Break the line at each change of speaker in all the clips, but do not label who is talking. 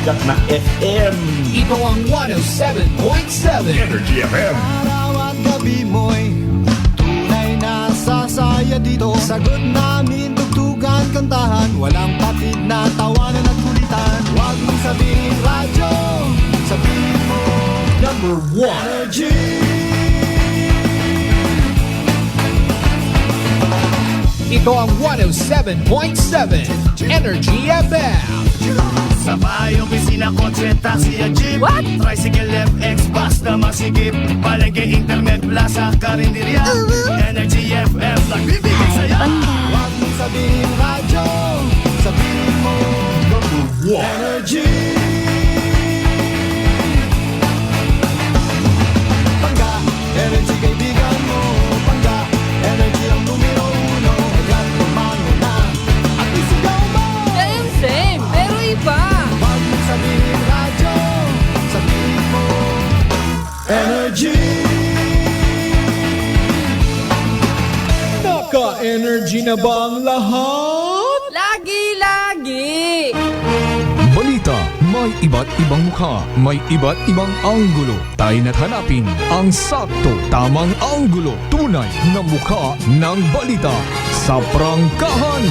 sikat na FM.
Ito ang 107.7
Energy FM.
Araw at gabi mo'y tunay na sasaya dito. Sagot namin, tugtugan, kantahan. Walang patid na tawanan at kulitan. Huwag mong sabihin radyo, sabihin mo
Number 1.
Energy.
Ito ang 107.7 Energy FM.
Sa bahay, opisina, kotse, taxi at jeep.
What?
Tricycle, FX, bus na masigip. Palengke, internet, plaza, karinderya. Energy FM, nagbibigay saya.
Huwag mong sabihin radyo, sabihin mo
Number 1.
Energy. Pangga, energy kaibigan mo. Pangga, energy ang numero uno. Agad tumano na at isigaw mo.
Same, pero iba.
Huwag mong sabihin radyo, sabihin mo Energy.
Naka-energy na ba ang lahat?
Lagi-lagi.
Balita, may iba't ibang mukha, may iba't ibang anggulo. Tayo na't hanapin ang sakto, tamang anggulo. Tunay na mukha ng balita sa prangkahan.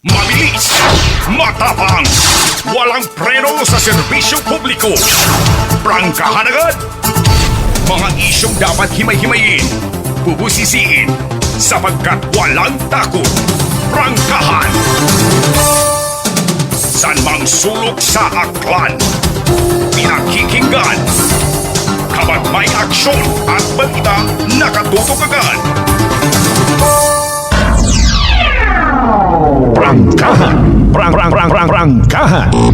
Mabilis, matapang, walang preno sa serbisyo publiko. Prangkahan agad. Mga isyong dapat himay-himayin, bubusisiin, sapagkat walang takot. Prangkahan. San mang sulok sa aklan, pinakikinggan. Kapag may aksyon at balita, nakatutok agad. Prangkahan. Prangkahan. Prangkahan. Prangkahan.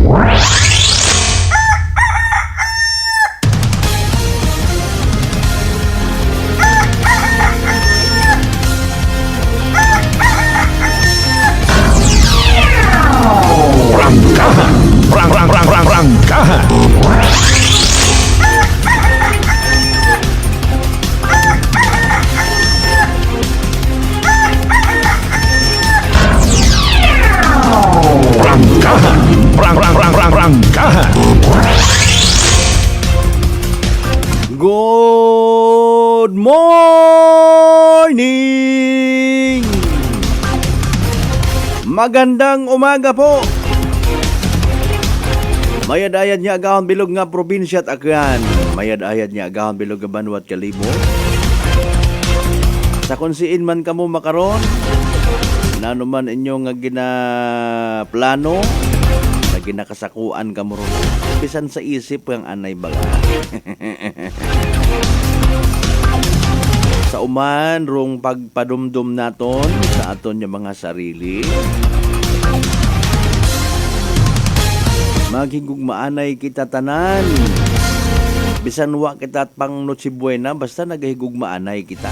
Good morning! Magandang umaga po! Mayad-ayad niya agahon bilog nga probinsya at akyan. Mayad-ayad niya agahon bilog nga banwa at kalimo. Sa kunsiin man kamo makaron, nanuman inyo nga ginaplano, na ginakasakuan kamo ron. Bisan sa isip ang anay baga. Sa uman, rong pagpadumdum naton sa aton yung mga sarili. Maghigugmaanay kita tanan. Bisan wa kita at pang Noche Buena, basta nagahigugmaanay kita.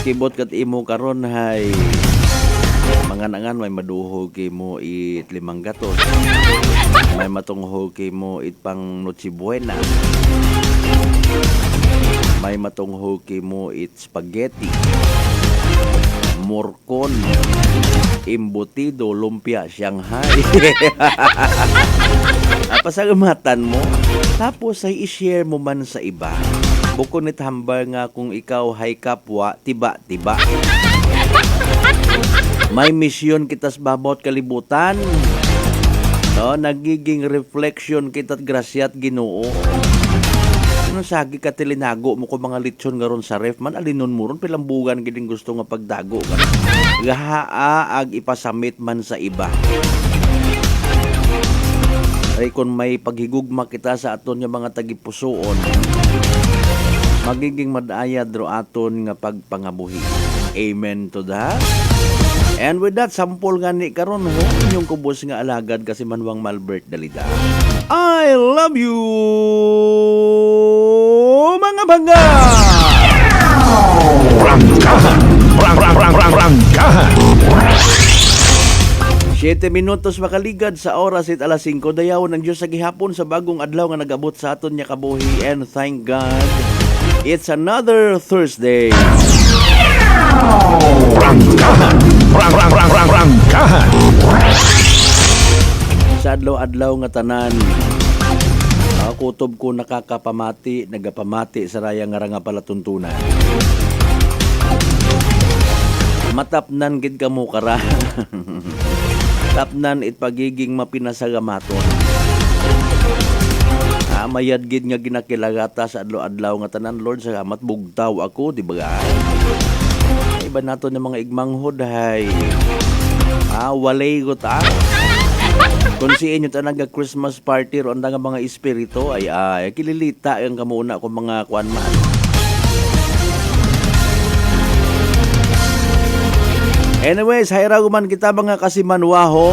Kibot kat imo karon hay mga nangan may maduho kay mo it 5 gatos. May matungho kay mo it pang Noche Buena. May matungho kay mo it spaghetti, morcon, embutido, lumpia, Shanghai. Pasagamatan mo. Tapos ay i-share mo man sa iba. Bukod nit hambar nga kung ikaw hay kapwa, tiba-tiba. May misyon kita sa babot kalibutan. No, nagiging reflection kita at grasya at Ginoo. Ano sagi ka tilinago mo ko mga litsyon nga ron sa ref man alinon mo ron pilambugan giling gusto nga pagdago ka. Gahaa ag ipasamit man sa iba. Ay kung may paghigugma kita sa aton nga mga tagipusoon, magiging madayad ro aton nga pagpangabuhi. Amen to that. And with that, sampol nga ni karon ho, inyong kubos nga alagad kasi Manwang Malbert Dalida. I love you, mga bangga!
Prangkahan.
7 minutos makaligad sa oras it alas 5 dayaw ng Diyos sa gihapon sa bagong adlaw nga nagabot sa aton niya kabuhi, and thank God it's another Thursday.
Prangkahan. Prangkahan.
Sa adlaw-adlaw nga tanan, kutob ko nakakapamati, nagapamati sa raya nga palatuntunan. Matapnan gid ka mo kara. Tapnan it pagiging mapinasagamaton. Mayad gid nga ginakilagata sa adlaw-adlaw nga tanan, Lord, salamat bugtaw ako, di ba? Iba nato ng mga igmanghod hay. Walay ko ta. Kung si inyo ta nag-Christmas party ron nga mga espiritu ay kililita ang kamuna ko mga kuan man. Anyways, hayraguman kita mga kasimanwaho.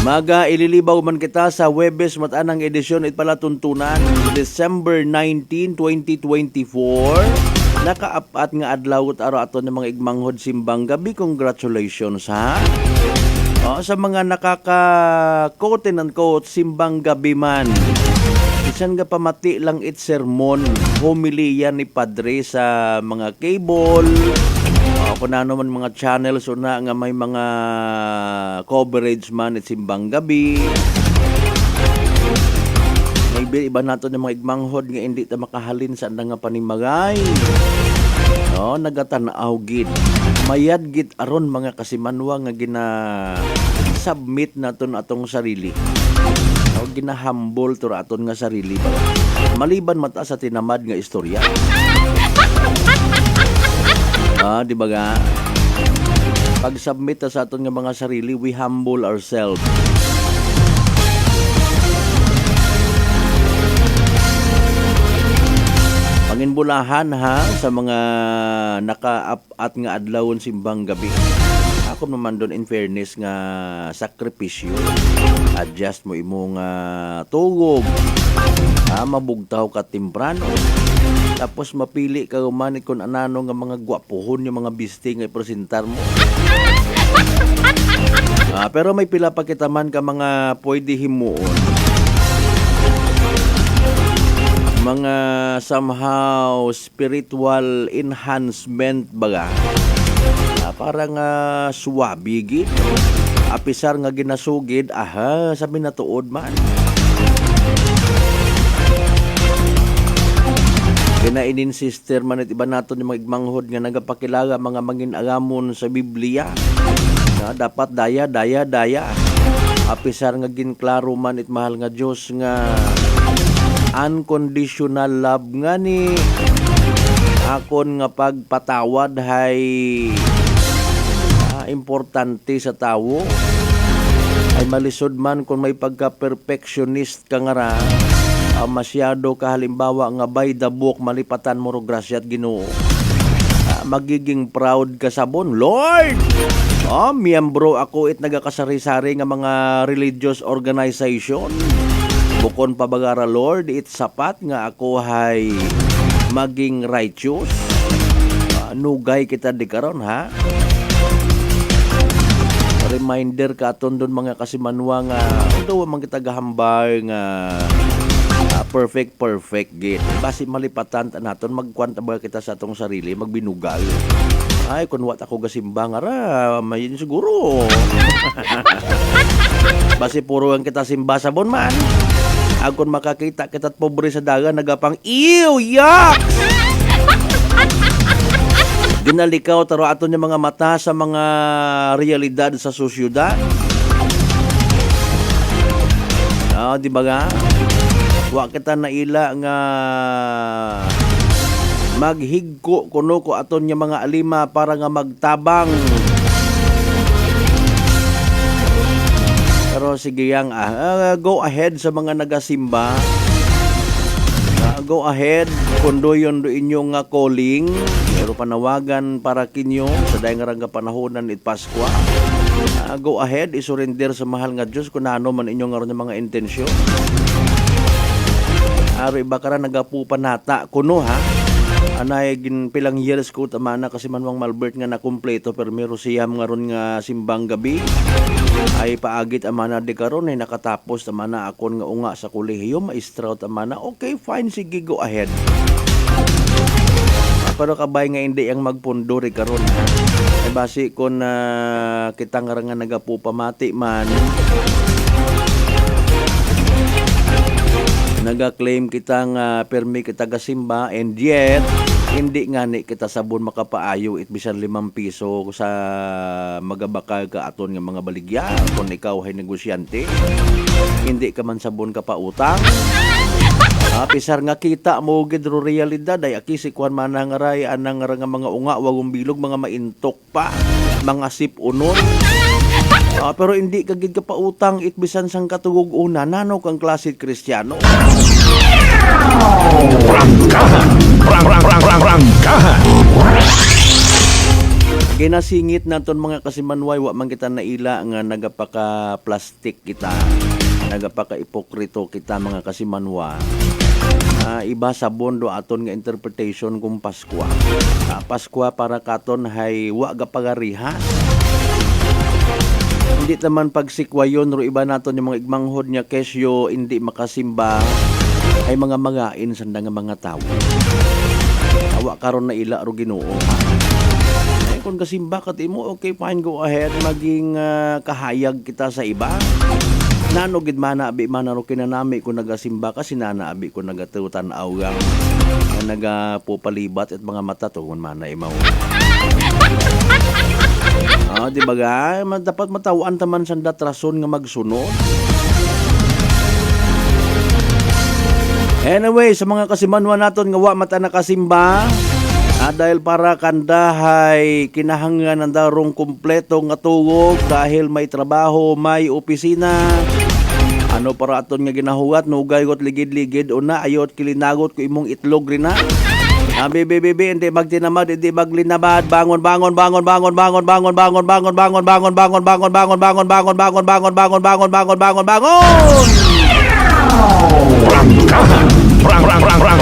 Maga ililibaw man kita sa Webes matanang edisyon it palatuntunan December 19, 2024. Nakaapat nga adlaw at araw ato ng mga igmanghod simbang gabi. Congratulations ha. Sa mga nakaka-quote and unquote simbang gabi man. Isan nga pamati lang it sermon, homilya ni Padre sa mga cable. Kung ano man mga channels o na nga may mga coverage man at simbang gabi. Maybe iba nato ng mga igmanghod nga hindi ta makahalin sa nga panimagay. Nagatanaw gid. Mayad gid aron mga kasimanwa nga gina-submit naton atong sarili. Ginahambol to aton nga sarili. Maliban mata sa tinamad nga istorya. Di ba ga? Pag-submit sa aton nga mga sarili, we humble ourselves. Panginbulahan ha sa mga naka-at nga adlawon simbang gabi. Ako naman doon in fairness nga sakripisyo. Adjust mo imong tugog. Mabugtaw ka timprano. Tapos mapili ka umanit kung anano nga mga gwapohon yung mga bisti nga ipresentar mo. Pero may pila pa kita man ka mga pwede himuon. Mga somehow spiritual enhancement baga. Parang suwabi gid. Apisar nga ginasugid, sabi na tuod man. Kinainin sister man at iba nato ni mga igmanghod nga nagapakilaga mga mangin-agamon sa Biblia. Dapat daya. Apisar nga ginklaro man it mahal nga Dios nga unconditional love nga ni akon nga pagpatawad hay importante sa tawo. Ay malisod man kung may pagka-perfectionist ka nga ra. Masyado kahalimbawa nga by the book malipatan mo ro grasya at Ginoo. Magiging proud ka sabon, Lord. Miyembro ako it nagakasari-sari nga mga religious organization. Bukon pabagara, Lord, it sapat nga ako hay maging righteous. Nugay kita di karon ha. Reminder ka aton doon mga kasimanwa nga ito man kita gahambay nga perfect git. Basi malipatan naton magkwanta ba kita sa atong sarili, magbinugal. Ay kun wat ako gasimbang ara, may siguro. Basi puro ang kita simba sabon man. Agon makakita kita't pobre sa daga nagapang ew, yuck! Ginalikaw taro aton yung mga mata sa mga realidad sa sosyudad. Di ba nga? Wa kita naila nga maghigko kuno ko aton yung mga alima para nga magtabang. Pero sige yang go ahead sa mga nagasimba. Go ahead kondoyon do inyong calling. Pero panawagan para kinyo sa dayang nga panahonan it Paskwa. Go ahead isurrender sa mahal nga Dios kung ano man inyong nga mga intensyon. Ari ba kara nagapupan nata kuno ha. Anay gin pilang years ko tamana kasi manwang Malbert nga nakumpleto pero meron siyam nga ron nga simbang gabi ay paagit amana di karon ay nakatapos tamana akon nga unga sa kolehiyo maestra tamana okay fine sige go ahead. Pero kabay nga hindi ang magpundo ri karon ha. Ay basi kon kita nga nagapupamati man naga-claim kita nga permi kita gasimba and yet hindi nga ni kita sabon makapaayo it bisan 5 piso sa magabakal ka aton nga mga baligya kung ikaw ay negosyante hindi ka man sabon ka pa utang. Pisar nga kita mo gidro realidad ay akisi kuan man nga ray anang nga mga unga wagong bilog mga maintok pa mga sipunon. Pero hindi kagid ka pa utang it bisan sang katugog una nano kang klase Kristiyano.
Rangkahan.
Ginasingit naton mga kasimanway wa man kita naila nga nagapaka-plastic kita. Nagapaka-ipokrito kita mga kasimanwa. Iba sa bondo aton nga interpretation kung Pasko. Pasko para katon hay wa gapagariha. Hindi naman pagsikwayon ro iba naton yung mga igmanghod niya kesyo hindi makasimba ay mga magain sanda nga mga tao. Awa karon na ila ro Ginoo. Ay kung kasimba kat imo okay fine go ahead maging kahayag kita sa iba. Nano gid mana abi man ro kinanami kung nagasimba ka sinana abi kung nagatutan awgang nagapupalibat at mga mata tungon mana imaw. Di ba ga? Dapat matawaan taman sa datrason nga magsunod. Anyway, sa mga kasimanwa naton nga wa mata nakasimba, dahil para kandahay kinahanglan ang darong kumpleto nga tuwog dahil may trabaho, may opisina. Ano para aton nga ginahuwat, nugay got ligid-ligid una ayot kilinagot ko imong itlog rin na. Bibi, hindi magtinamad, hindi maglinabad. Bangon.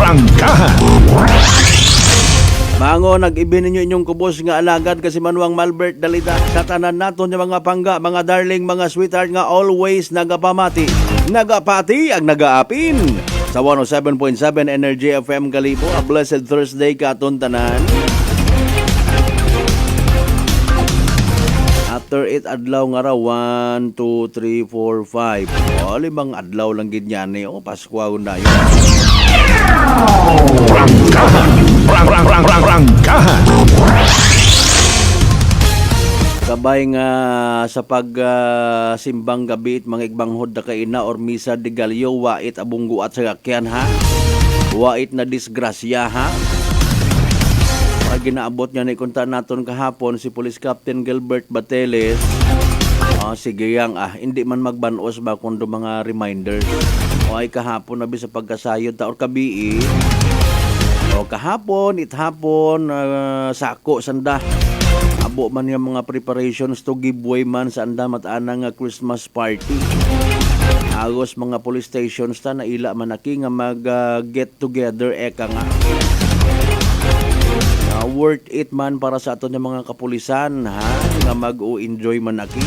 Rangkahan.
Bangon, nag-ibin ninyo inyong kubos nga alagad kasi manuang Malbert Dalida. Sa tanan naton yung mga pangga, mga darling, mga sweetheart nga always nagapamati. Nagapati ang nagaapin. Sa 107.7 Energy FM Kalibo, a blessed Thursday katon tanan. After 8 adlaw nga raw 1, 2, 3, 4, 5. 5 adlaw lang gid yan eh. Pasko na yun.
Rangkahan.
Kabay nga sa simbang gabi at mga igbanghod na kaina or misa de galyo wait abunggo at sagakyan ha. Wait na disgrasya ha. Ginaabot niya na ikunta naton kahapon si Police Captain Gilbert Bateles. Sige yang hindi man magbanos ba kundo mga reminders. Ay kahapon nabi sa pagkasayod ta or kabii. Kahapon ithapon sako sanda. Abo man yung mga preparations to giveaway man sa andam at anang Christmas party. Agos mga police stations ta na ila man aki nga mag get together eka nga. Worth it man para sa aton yung mga kapulisan ha nga mag-o-enjoy man aki.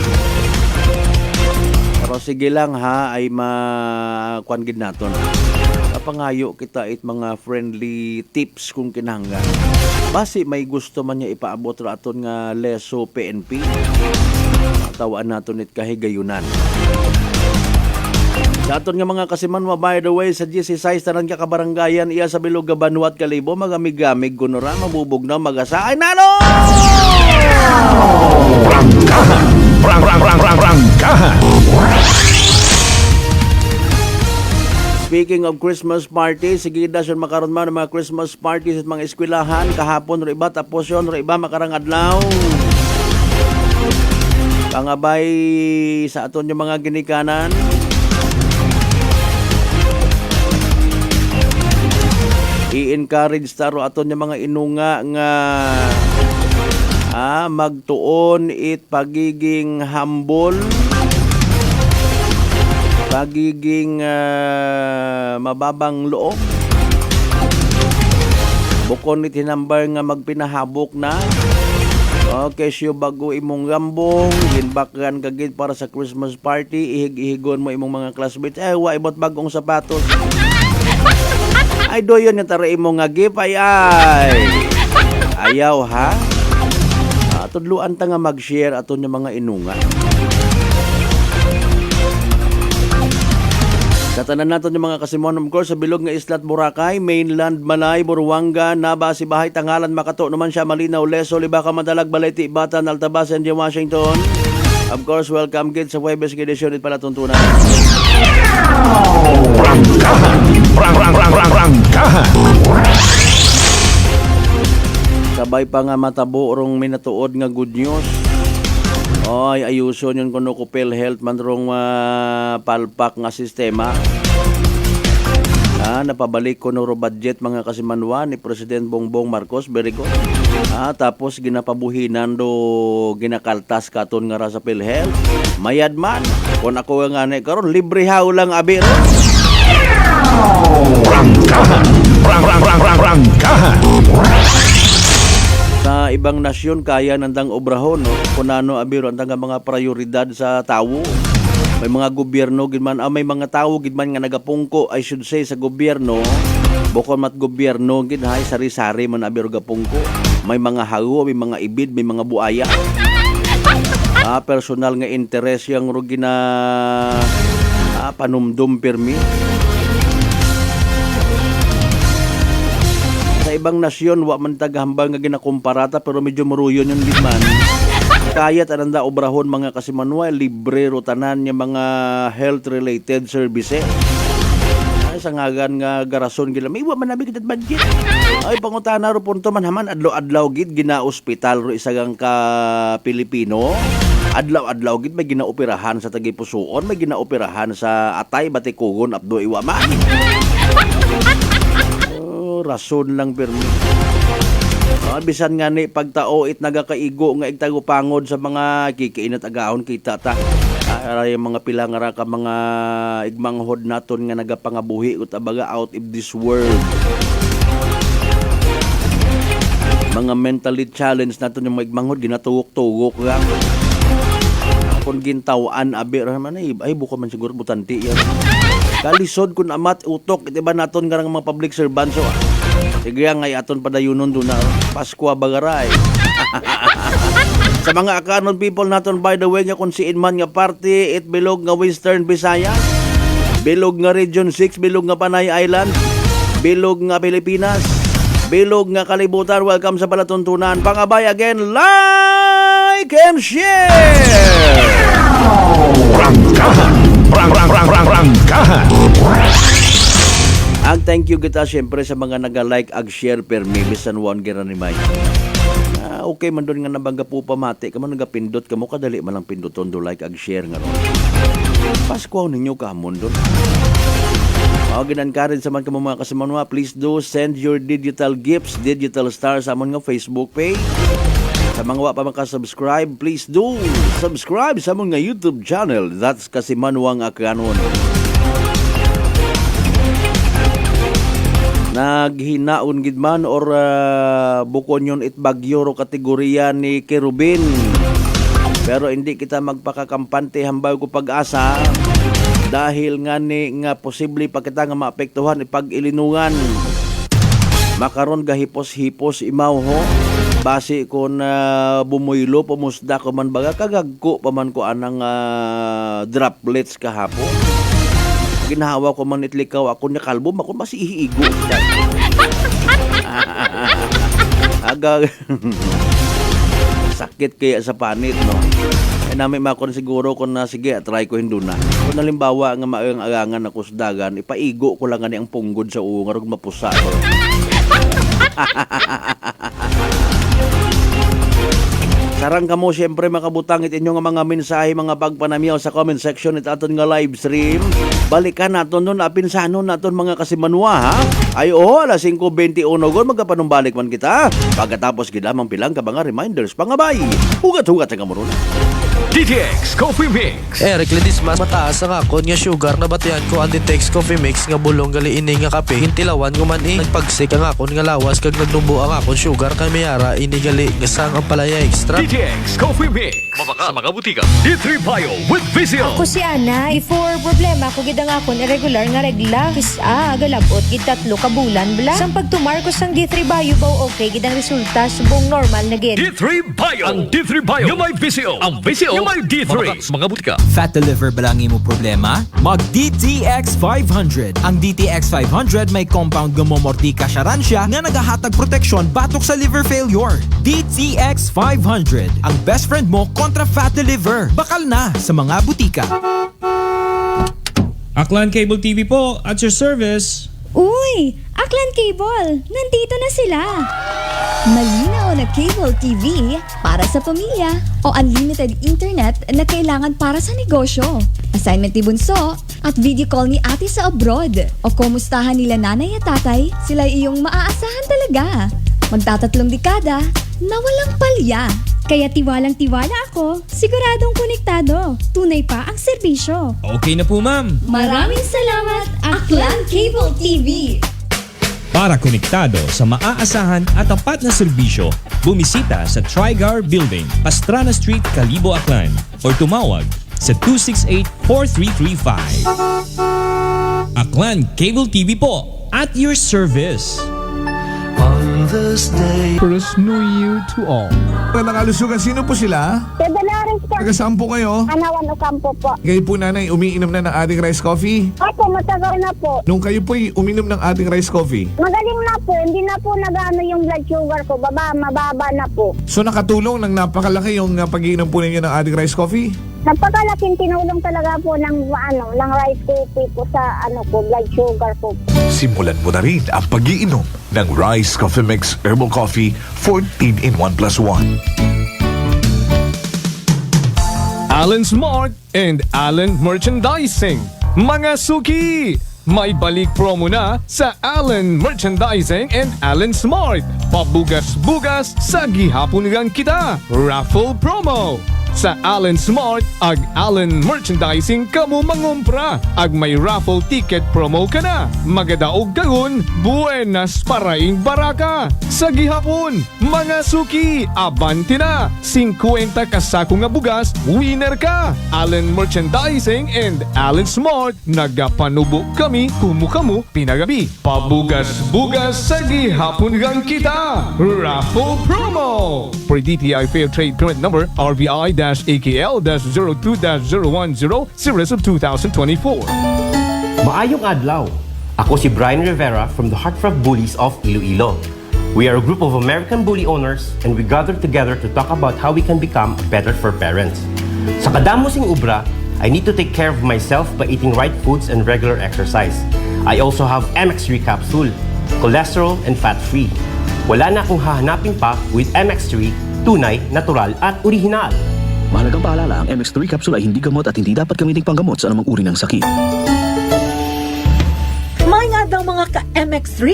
Pero sige lang ha ay makuan gid naton. Kapangayo kita it mga friendly tips kung kinahanglan. Basi may gusto man niya ipaabot ra aton nga leso PNP. Tawaan naton it kahigayunan. Sa aton nga mga kasimanwa, by the way, sa GC6 tanan ka kabaranggayan iya sa Bilog Gabanuat Kalibo, magamig-gamig gunora, mabubog na mag-asa. Ay nano!
Rangkahan.
Speaking of Christmas party, sige dasyon makaroon man ng mga Christmas parties at mga eskwelahan, kahapon ro iba, tapos yun ro iba makarang adlaw. Pangabay sa aton yung mga ginikanan, i-encourage taro aton yung mga inunga nga magtuon it pagiging humble, pagiging mababang loob, Bukon ni tinambar nga magpinahabok na. Kesyo bago imong gambong, ginbakran kagid para sa Christmas party, ihig-ihigon mo imong mga classmates. Wa imot bagong sapatos. Ay doyon nga tara imong nga gift ay. Ayaw ha? Tudluan ta nga mag-share aton yung mga inunga. Katanan natin yung mga kasimon, of course, sa bilog nga Islat Boracay, mainland Malay, Buruanga, Naba, Sibahay, Tangalan, Makato, naman siya, Malinaw, Leso, Libaca, Madalag, Balete, Batan, Altabas, and Washington. Of course, welcome kids sa Huwebes Edition at palatuntunan.
Prangkahan.
Sabay pa nga matabo rong minatuod nga good news. Ay, ayuson yun kuno ko PhilHealth man rong palpak nga sistema. Napabalik ko no budget mga kasimanwa ni President Bongbong Marcos. Very good. Tapos ginapabuhinan do ginakaltas katon nga ra sa PhilHealth. Mayad man. Kung ako nga ni karon libre haw lang abir.
Prangkahan.
Sa ibang nasyon kaya nandang obrahon no kunano abiro andang mga prioridad sa tawo. May mga gobyerno gid man may mga tawo gid man nga nagapungko I should say sa gobyerno. Bukod mat gobyerno gid hay sari-sari man abiro gapungko. May mga hawo, may mga ibid, may mga buaya. Personal nga interes yang rugi na panumdum permi. Sa ibang nasyon, wa man taghambal nga ginakomparata pero medyo maruyon yung gitman. Kayat ananda obrahon mga kasimanwa, libre rotanan yung mga health-related services. Ay, sangagan nga garason gila, may wa man nabi kitat budget. Ay, pangutana ro punto man haman, adlaw-adlaw gid, gina-hospital ro isagang ka Pilipino. Adlaw-adlaw gid, may ginaoperahan sa Tagipusoon, may ginaoperahan sa Atay, Batikugon, Abdo Iwaman. Rason lang permi. Bisan nga ni pagtao it nagakaigo nga igtago pangod sa mga kikiinat agaon kita ta. Yung mga pilangara ka mga igmanghod naton nga nagapangabuhi ut abaga out of this world. Mga mentally challenged naton yung igmanghod ginatuwok-tuwok lang. Kung gintawan abi man ay buko man siguro butanti yan. Kalisod kun amat utok iti ba naton nga mga public servants so. Sige nga aton padayunon do na Pasko bagaray. Sa mga akanon people naton by the way nga kung siin man nga party it bilog nga Western Visayas, bilog nga Region 6, bilog nga Panay Island, bilog nga Pilipinas, bilog nga kalibutan. Welcome sa palatuntunan. Pangabay again, like and share.
Prangkahan.
Ang thank you kita syempre sa mga naga-like ag share per me bisan one gira ni May. Okay man doon nga nabangga po pamati ka man nagapindot ka mo kadali man lang pinduton do like ag share nga ron. Pasko ninyo ka hamon doon. Ginan ka rin sa man ka mga kasimanwa, please do send your digital gifts, digital stars sa amon nga Facebook page. Sa mga wa pa maka-subscribe, please do subscribe sa amon nga YouTube channel. That's Kasimanwang Akanon. Naghinaon gid man or bukon yun itbagyo ro kategorya ni Kerubin. Pero hindi kita magpakakampante hambal ko pag-asa dahil nga ni nga posible pa kita nga maapektuhan ipag-ilinungan. Makaron gahipos-hipos imaw ho base kon bumuylo pumusda ko man baga kagagko pa man ko anang droplets kahapon. Ginahawa ko man itlikaw ako na kalbo ako masihiigo. Aga sakit kaya sa panit no. Namin makon siguro kung sige try ko hinduna. Kung halimbawa nga maayong agangan ako sa dagan, ipaigo ko lang ani ang punggod sa uong arog mapusa ko. Sarang kamo siyempre makabutangit inyo nga mga mensahe mga pagpanamiyaw sa comment section at aton nga live stream. Balikan naton nun apinsanon naton mga kasimanwa ha. Ay alas 5:21 gon magapanumbalik man kita. Pagkatapos gid lamang pilang ka mga reminders pangabay. Hugat-hugat ang kamuron.
DTX Coffee Mix.
Eric Ledis mas mataas ang akon nga sugar na batian ko ang Ditex Coffee Mix nga bulong gali ini nga kape hintilawan ko man nagpagsik ang akon nga lawas kag nagnubo ang akon sugar kay mayara ini gali nga sang ang palaya extra.
DTX Coffee Mix. Mabaka sa mga butika. D3 Bio with Vizio.
Ako si Ana, for problema ko gid ang akon irregular nga regla. Kisa galabot gid 3 ka bulan bla. Sang pagtumar ko sang D3 Bio baw okay gid ang resulta subong normal na gid.
D3 Bio. Ang D3 Bio. Yung may Vizio. Ang Vizio. Yung may D3. Mabaka sa mga butika.
Fat to liver ba lang imo problema? Mag DTX 500. Ang DTX 500 may compound nga momortika siya nga nagahatag proteksyon batok sa liver failure. DTX 500. Ang best friend mo kontra fat to liver. Bakal na sa mga butika.
Aklan Cable TV po, at your service.
Uy, Aklan Cable, nandito na sila. Malinaw na cable TV para sa pamilya o unlimited internet na kailangan para sa negosyo. Assignment ni Bunso at video call ni ate sa abroad o kumustahan nila nanay at tatay, sila iyong maaasahan talaga. Magtatatlong dekada na walang palya. Kaya tiwalang-tiwala ako, siguradong konektado. Tunay pa ang serbisyo.
Okay na po ma'am.
Maraming salamat, Aklan Cable TV.
Para konektado sa maaasahan at tapat na serbisyo, bumisita sa Trigar Building, Pastrana Street, Calibo, Aklan or tumawag sa 268-4335. Aklan Cable TV po, at your service.
First New Year to all. Magandang kalusugan, sino po sila?
Pedalares po.
Taga saan po kayo?
Anawan Ocampo po.
Kayo po nanay, umiinom na ng ating rice coffee?
Opo, matagal na po.
Nung kayo po'y uminom ng ating rice coffee,
Magaling na po. Hindi na po nagano yung blood sugar ko. Mababa na po.
so nakatulong ng napakalaki yung pag-iinom po ninyo ng ating rice coffee?
Napakalaking tinulong talaga po ng rice coffee po sa blood sugar po.
Simulan mo na rin ang pag-iinom ng Rice Coffee Mix Herbal Coffee 14 in 1 plus 1.
Allen Smart and Allen Merchandising. Mga suki! May balik promo na sa Allen Merchandising and Allen Smart. Pabugas-bugas sa gihapunan kita. Raffle promo. Sa Allen Smart, ag Allen Merchandising kamo mangumpra. Ag may raffle ticket promo ka na. Magadaog kagun, buenas paraing baraka. Sa gihapon, mga suki, abanti na. 50 kasako nga bugas, winner ka. Allen Merchandising and Allen Smart, nagapanubo kami kumukamu pinagabi. Pabugas-bugas sa gihapon gang kita. Raffle promo. For DTI Fair Trade Permit Number RBI-AKL-02-0100 Series of 2024.
Maayong adlaw. Ako si Brian Rivera from the Heartfront Bullies of Iloilo. We are a group of American bully owners and we gather together to talk about how we can become better for parents. Sa kadamosing ubra, I need to take care of myself by eating right foods and regular exercise. I also have MX3 capsule, cholesterol and fat-free. Wala na akong hahanapin pa with MX3, tunay, natural at orihinal.
Mahalagang paalala, ang MX3 capsule ay hindi gamot at hindi dapat gamitin panggamot sa anumang uri ng sakit.
Mga daw mga ka-MX3,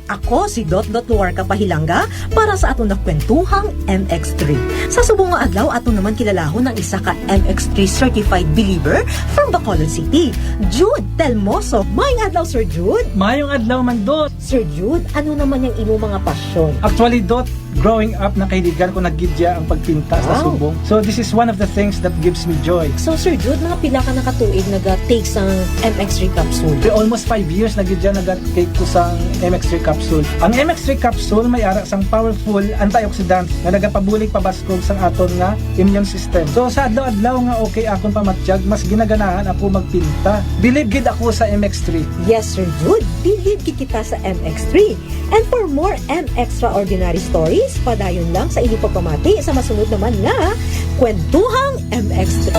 ako si Dot War Kapahilanga para sa atong nakwentuhang MX3. Sa subong nga adlaw, ato naman kilalahon ng isa ka MX3 certified believer from Bacolod City, Jude Telmoso. Mayong adlaw, Sir Jude.
Mayong adlaw man, Dot.
Sir Jude, ano naman yung imo mga pasyon?
Actually, Dot, growing up, nakaidigan ko naggidya ang pagpinta sa subong. So this is one of the things that gives me joy.
So Sir Jude, mga pila ka nakatuig nag-take sa MX3 capsule?
Almost 5 years naggidya nag-take ko sa MX3 capsule. Ang MX3 capsule may ara sang powerful antioxidant na nagapabulig pabaskog sang aton nga immune system. So sa adlaw-adlaw nga okay akong pamatyag, mas ginaganahan ako magpinta. Believe gid ako sa MX3.
Yes, Sir Jude, believe gid kita sa MX3. And for more extraordinary stories, padayon lang sa inyong pagpamati sa masunod naman nga Kwentuhang MX3.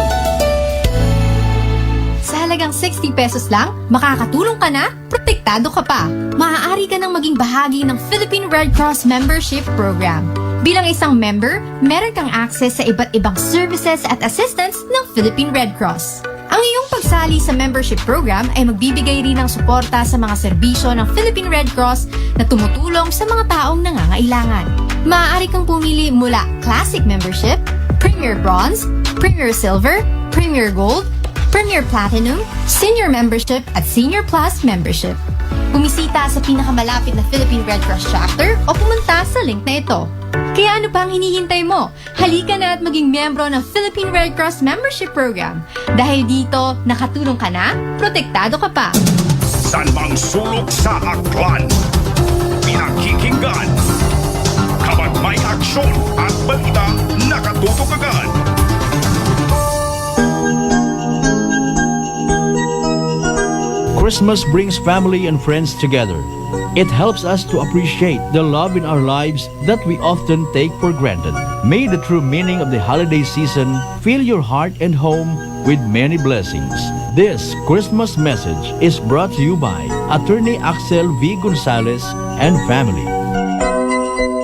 Sa halagang 60 pesos lang, makakatulong ka na, protektado ka pa. Maaari ka nang maging bahagi ng Philippine Red Cross Membership Program. Bilang isang member, meron kang access sa iba't ibang services at assistance ng Philippine Red Cross. Ang iyong pagsali sa membership program ay magbibigay rin ng suporta sa mga serbisyo ng Philippine Red Cross na tumutulong sa mga taong nangangailangan. Maaari kang pumili mula Classic Membership, Premier Bronze, Premier Silver, Premier Gold, Premier Platinum, Senior Membership at Senior Plus Membership. Bumisita sa pinakamalapit na Philippine Red Cross chapter o pumunta sa link na ito. Kaya ano pang hinihintay mo? Halika na at maging miyembro ng Philippine Red Cross Membership Program. Dahil dito, nakatulong ka na, protektado ka pa.
San mang sulok sa aklan, pinakikinggan. Kapag may aksyon at balita, nakatutok agad.
Christmas brings family and friends together. It helps us to appreciate the love in our lives that we often take for granted. May the true meaning of the holiday season fill your heart and home with many blessings. This Christmas message is brought to you by Attorney Axel V. Gonzalez and family.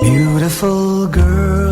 Beautiful girl.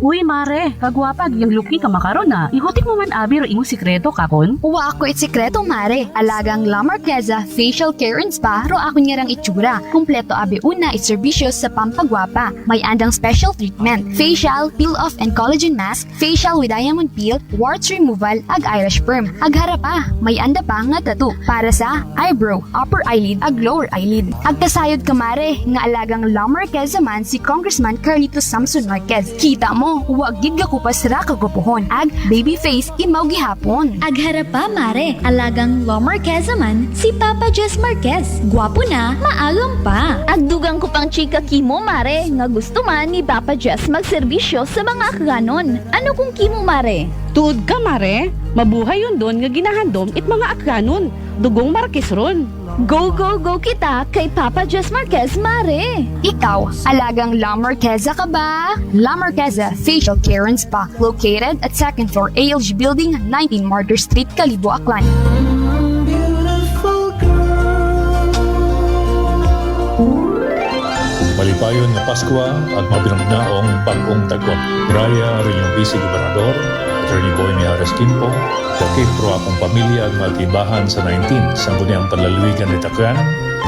Uy, mare, kagwapag, yung luki ka makaron na. Ihutik mo man abi ro imo sikreto kakon?
Uwa ako sikreto, mare. Alagang La Marqueza Facial Care and Spa ro ako niyarang itsura. Kumpleto abi una iserbisyo sa pampagwapa. May andang special treatment, facial, peel-off and collagen mask, facial with diamond peel, warts removal, ag eyelash perm. Ag harapa, may anda pa nga tattoo para sa eyebrow, upper eyelid, ag lower eyelid. Ag kasayod ka, mare, nga alagang La Marqueza man si Congressman Carlito Samson Marquez. Kita mo, huwag gid ka kupas ra kagupuhon. Ag baby face imaw gihapon.
Ag harapa, mare, alagang La Marqueza man si Papa Jess Marquez. Gwapo na, maalam pa.
Ag dugang ko pang chika kimo, mare, nga gusto man ni Papa Jess magserbisyo sa mga akganon. Ano kung kimo, mare?
Tuod ka, mare. Mabuhay yun doon nga ginahandom it mga akganon. Dugong Marquez ron.
Go, go, go kita kay Papa Jess Marquez, mare! Ikaw, alagang La Marqueza ka ba? La Marqueza Facial Care and Spa, located at 2nd floor ALG Building, 19 Martyr Street, Kalibo, Aklan.
Malipayon nga Pasko at mabinugnaong bagong tagwam. Graya rin yung Vice Gobernador, Attorney Boy Mijares Quimpo, dakit pro akong pamilya at magtibahan sa 19 sa buniyang panlaluigan ni Takyan.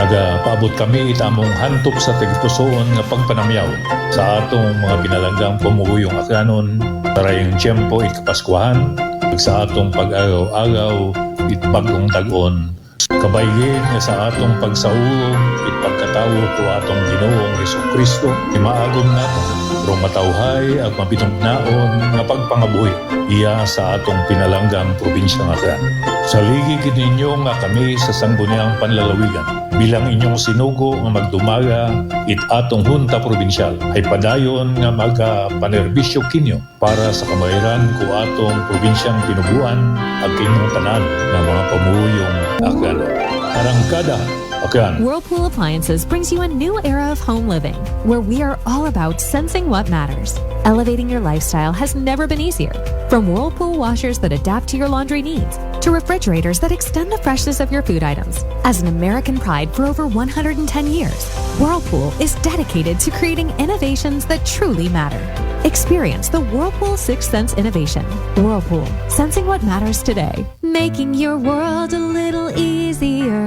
Nagapaabot kami itamong hantop sa tigpusoon nga pagpanamyaw sa atong mga pinalanggang pamuyong akyanon, tarayang tiyempo ikapaskwahan, sa atong pag-agaw-agaw it bagong tag-on. Kabaygin nga sa atong pagsaulong it pagkatawo ko atong Ginoong Jesucristo, imaagom nato, pero matawhay at mabinugnaon nga pagpangabuhi iya sa atong pinalanggang probinsya nga Aklan. Saligid ninyo nga kami sa sangguniang panlalawigan bilang inyong sinugo nga magdumaga it atong hunta probinsyal ay padayon nga magapanerbisyo kinyo para sa kamairan ko atong probinsyang tinubuan at inyong tanan ng mga pamuyong Aklan. Arangkada Aklan.
Whirlpool Appliances brings you a new era of home living, where we are all about sensing what matters. Elevating your lifestyle has never been easier. From Whirlpool washers that adapt to your laundry needs, to refrigerators that extend the freshness of your food items. As an American pride for over 110 years, Whirlpool is dedicated to creating innovations that truly matter. Experience the Whirlpool Sixth Sense innovation. Whirlpool, sensing what matters today. Making your world a little easier.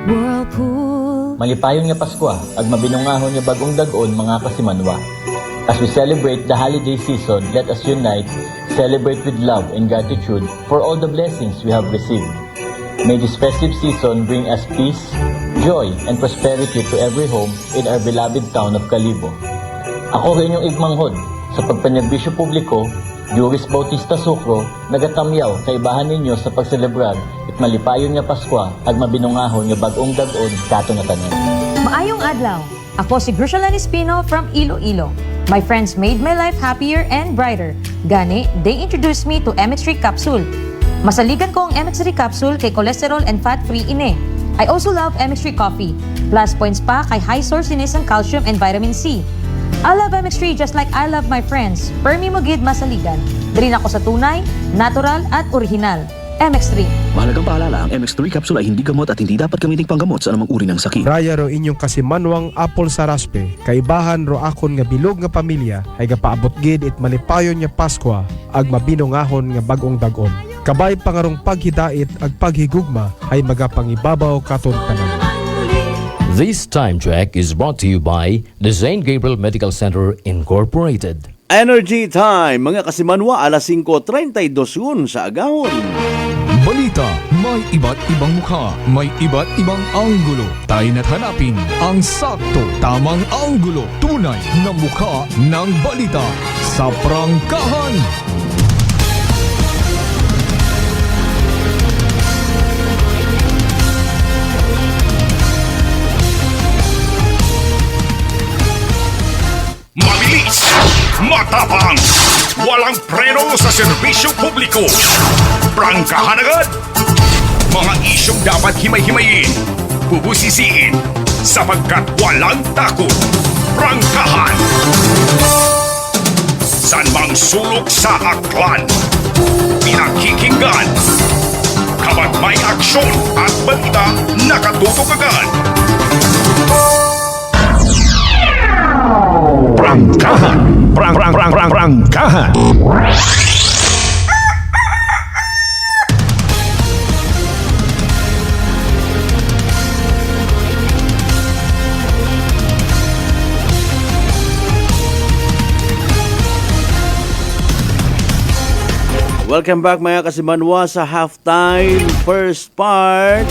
Whirlpool.
Malipayon nga Pasko ag mabinungahon nga bagong dag-on mga kasimanwa. As we celebrate the holiday season, let us unite, celebrate with love and gratitude for all the blessings we have received. May this festive season bring us peace, joy, and prosperity to every home in our beloved town of Kalibo. Ako rin yung igmanghod sa pagpanerbisyo publiko, Juris Bautista Sucro, nagatamyaw kay bahan ninyo sa pagselebrar at malipayon nga Pasko ag mabinungahon nga bagong dag-on katong tanan.
Maayong adlaw. Ako si Grushalan Espino from Iloilo. My friends made my life happier and brighter. Gani, they introduced me to MX3 Capsule. Masaligan ko ang MX3 Capsule kay cholesterol and fat-free ine. I also love MX3 Coffee. Plus points pa kay high sourciness ng calcium and vitamin C. I love MX3 just like I love my friends. Permi mo gid masaligan. Diri na ako sa tunay, natural at original. MX3.
Mahalagang paalala, ang MX3 capsule ay hindi gamot at hindi dapat gamiting panggamot sa anumang uri ng sakit.
Raya ro inyong kasimanwang apple sa raspe, kaibahan ro akon nga bilog nga pamilya, ay gapaabot gid it malipayon nga Pasko, ag mabinungahon nga bagong dag-on. Kabay pangarong paghidait ag paghigugma, ay magapangibabaw katon tanan.
This time check is brought to you by the St. Gabriel Medical Center Incorporated.
Energy Time, mga kasimanwa, alas 5:32 sa agahon.
Balita, may iba't ibang mukha, may iba't ibang anggulo. Tayo na't hanapin ang sakto, tamang anggulo, tunay na mukha ng balita sa prangkahan.
Mabilis, matapang, walang preno sa serbisyo publiko. Prangkahan agad. Mga isyong dapat himay-himayin, bubusisiin, sapagkat walang takot. Prangkahan. San mang sulok sa aklan, pinakikinggan. Kapag may aksyon at balita, nakatutok agad. Prangkahan. Prangkahan.
Welcome back mga kasimanwa sa halftime first part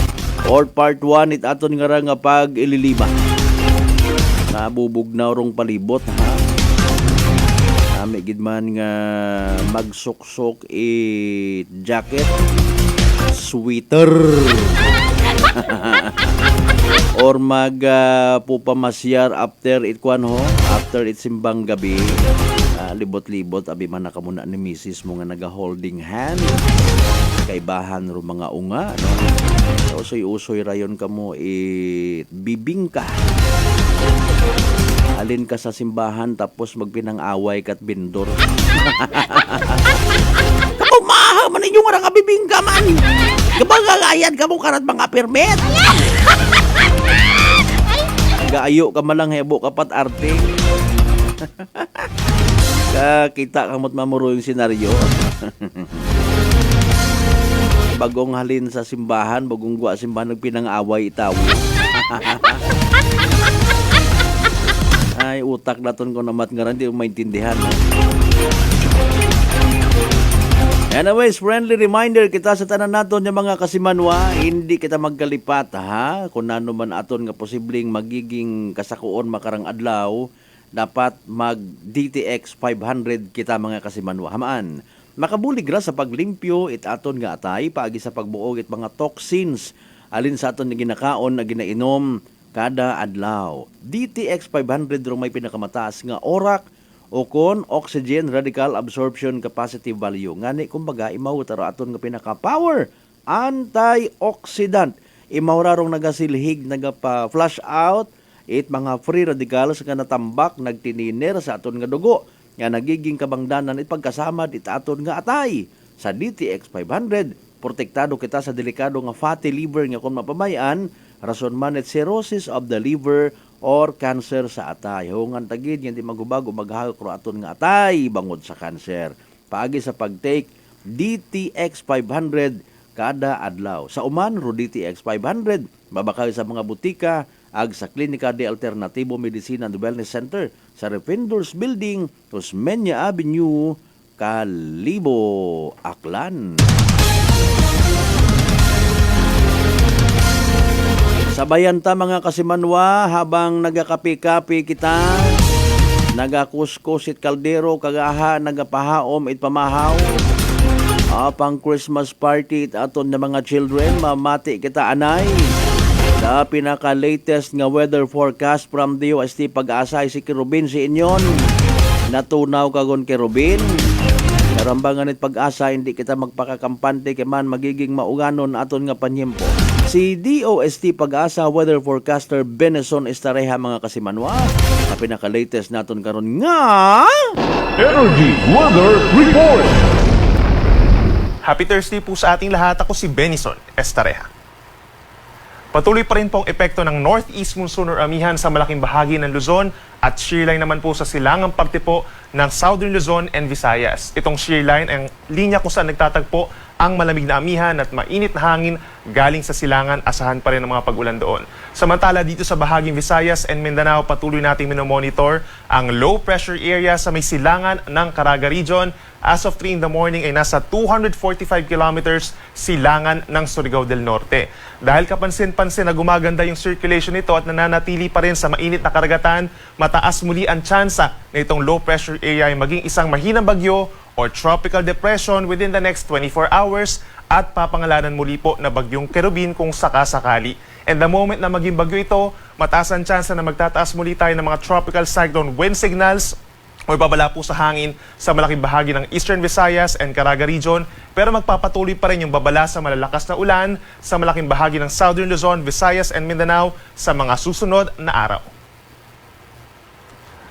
or part 1 it aton nga pag ililima. Nabubugnaw rong palibot ha. Nami gid man nga magsuksok jacket, sweater. Or pupamasyar after it after it simbang gabi. Libot-libot abi man nakamuna ni misis mo nga naga-holding hand kay bahan ro mga unga no. So usoy-usoy rayon kamo bibing ka. Alin ka sa simbahan tapos magpinang-away kat bindor. Kapumaha man ninyo nga nakabibing ka man. Kabagagayan ka mo karat mga permit. Gaayo ka malang hebo kapat arte. Kita kamot mamuro yung senaryo. Bagong halin sa simbahan, bagong guwa simbahan, nagpinang-away itaw. Ay, utak naton ko namat nga rin, di mo maintindihan. No? Anyways, friendly reminder kita sa tanan naton yung mga kasimanwa, hindi kita magkalipat ha. Kung nano man aton nga posibleng magiging kasakuon makarang adlaw, dapat mag DTX 500 kita mga kasimanwa. Hamaan, makabulig ra sa paglimpyo it aton nga atay paagi sa pagbuog it mga toxins alin sa aton nga ginakaon na ginainom kada adlaw. DTX 500 ro may pinakamataas nga ORAC o kon oxygen radical absorption capacity value. Ngani kumbaga imaw taro aton nga pinaka-power antioxidant. Imaw ra rong nagasilhig nagapa-flush out it mga free radicals nga natambak nagtininer sa aton nga dugo nga nagiging kabangdanan it pagkasamad it aton nga atay. Sa DTX 500 protektado kita sa delikado nga fatty liver nga kung mapamayan rason man it cirrhosis of the liver or cancer sa atay. Hungan tagid nga di magubag o maghagok ro aton nga atay bangod sa cancer. Paagi sa pagtake DTX 500 kada adlaw. Sa uman ro DTX 500 babakay sa mga butika ag sa Klinika de Alternatibo Medicina and Wellness Center sa Refendors Building, Osmeña Avenue, Kalibo, Aklan. Sabayan ta mga kasimanwa habang nagakapi-kapi kita, nagakuskus it kaldero, kagaha, nagapahaom it pamahaw. Apang Christmas party it aton na mga children, mamati kita anay. Sa pinaka-latest nga weather forecast from DOST Pag-asa si Kirubin si inyon. Natunaw kagon Kirubin. Karambangan it Pag-asa hindi kita magpakakampante kay man magiging mauganon aton nga panyempo. Si DOST Pag-asa weather forecaster Beneson Estareha mga kasimanwa. Sa pinaka-latest naton karon nga
Energy Weather Report. Happy Thursday po sa ating lahat. Ako si Benison Estareha. Patuloy pa rin po ang epekto ng northeast monsoon or amihan sa malaking bahagi ng Luzon at shear line naman po sa silangang parte po ng Southern Luzon and Visayas. Itong shear line ang linya kung saan nagtatagpo ang malamig na amihan at mainit na hangin galing sa silangan. Asahan pa rin ang mga pag-ulan doon. Samantala dito sa bahaging Visayas and Mindanao, patuloy nating minomonitor ang low pressure area sa may silangan ng Caraga Region. As of 3 in the morning ay nasa 245 kilometers silangan ng Surigao del Norte. Dahil kapansin-pansin na gumaganda yung circulation nito at nananatili pa rin sa mainit na karagatan, mataas muli ang tsansa na itong low pressure area ay maging isang mahinang bagyo or tropical depression within the next 24 hours at papangalanan muli po na bagyong Kerubin kung sakasakali. And the moment na maging bagyo ito, mataas ang tsansa na magtataas muli tayo ng mga tropical cyclone wind signals o babala po sa hangin sa malaking bahagi ng Eastern Visayas and Caraga Region, pero magpapatuloy pa rin yung babala sa malalakas na ulan sa malaking bahagi ng Southern Luzon, Visayas and Mindanao sa mga susunod na araw.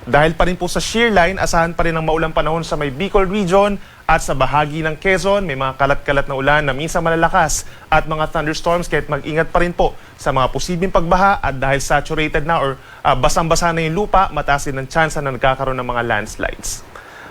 Dahil pa rin po sa shear line, asahan pa rin ang maulang panahon sa may Bicol Region at sa bahagi ng Quezon, may mga kalat-kalat na ulan na minsan malalakas at mga thunderstorms, kahit mag-ingat pa rin po sa mga posibleng pagbaha at dahil saturated na or basang-basa na yung lupa, mataas din ang tsansa na nagkakaroon ng mga landslides.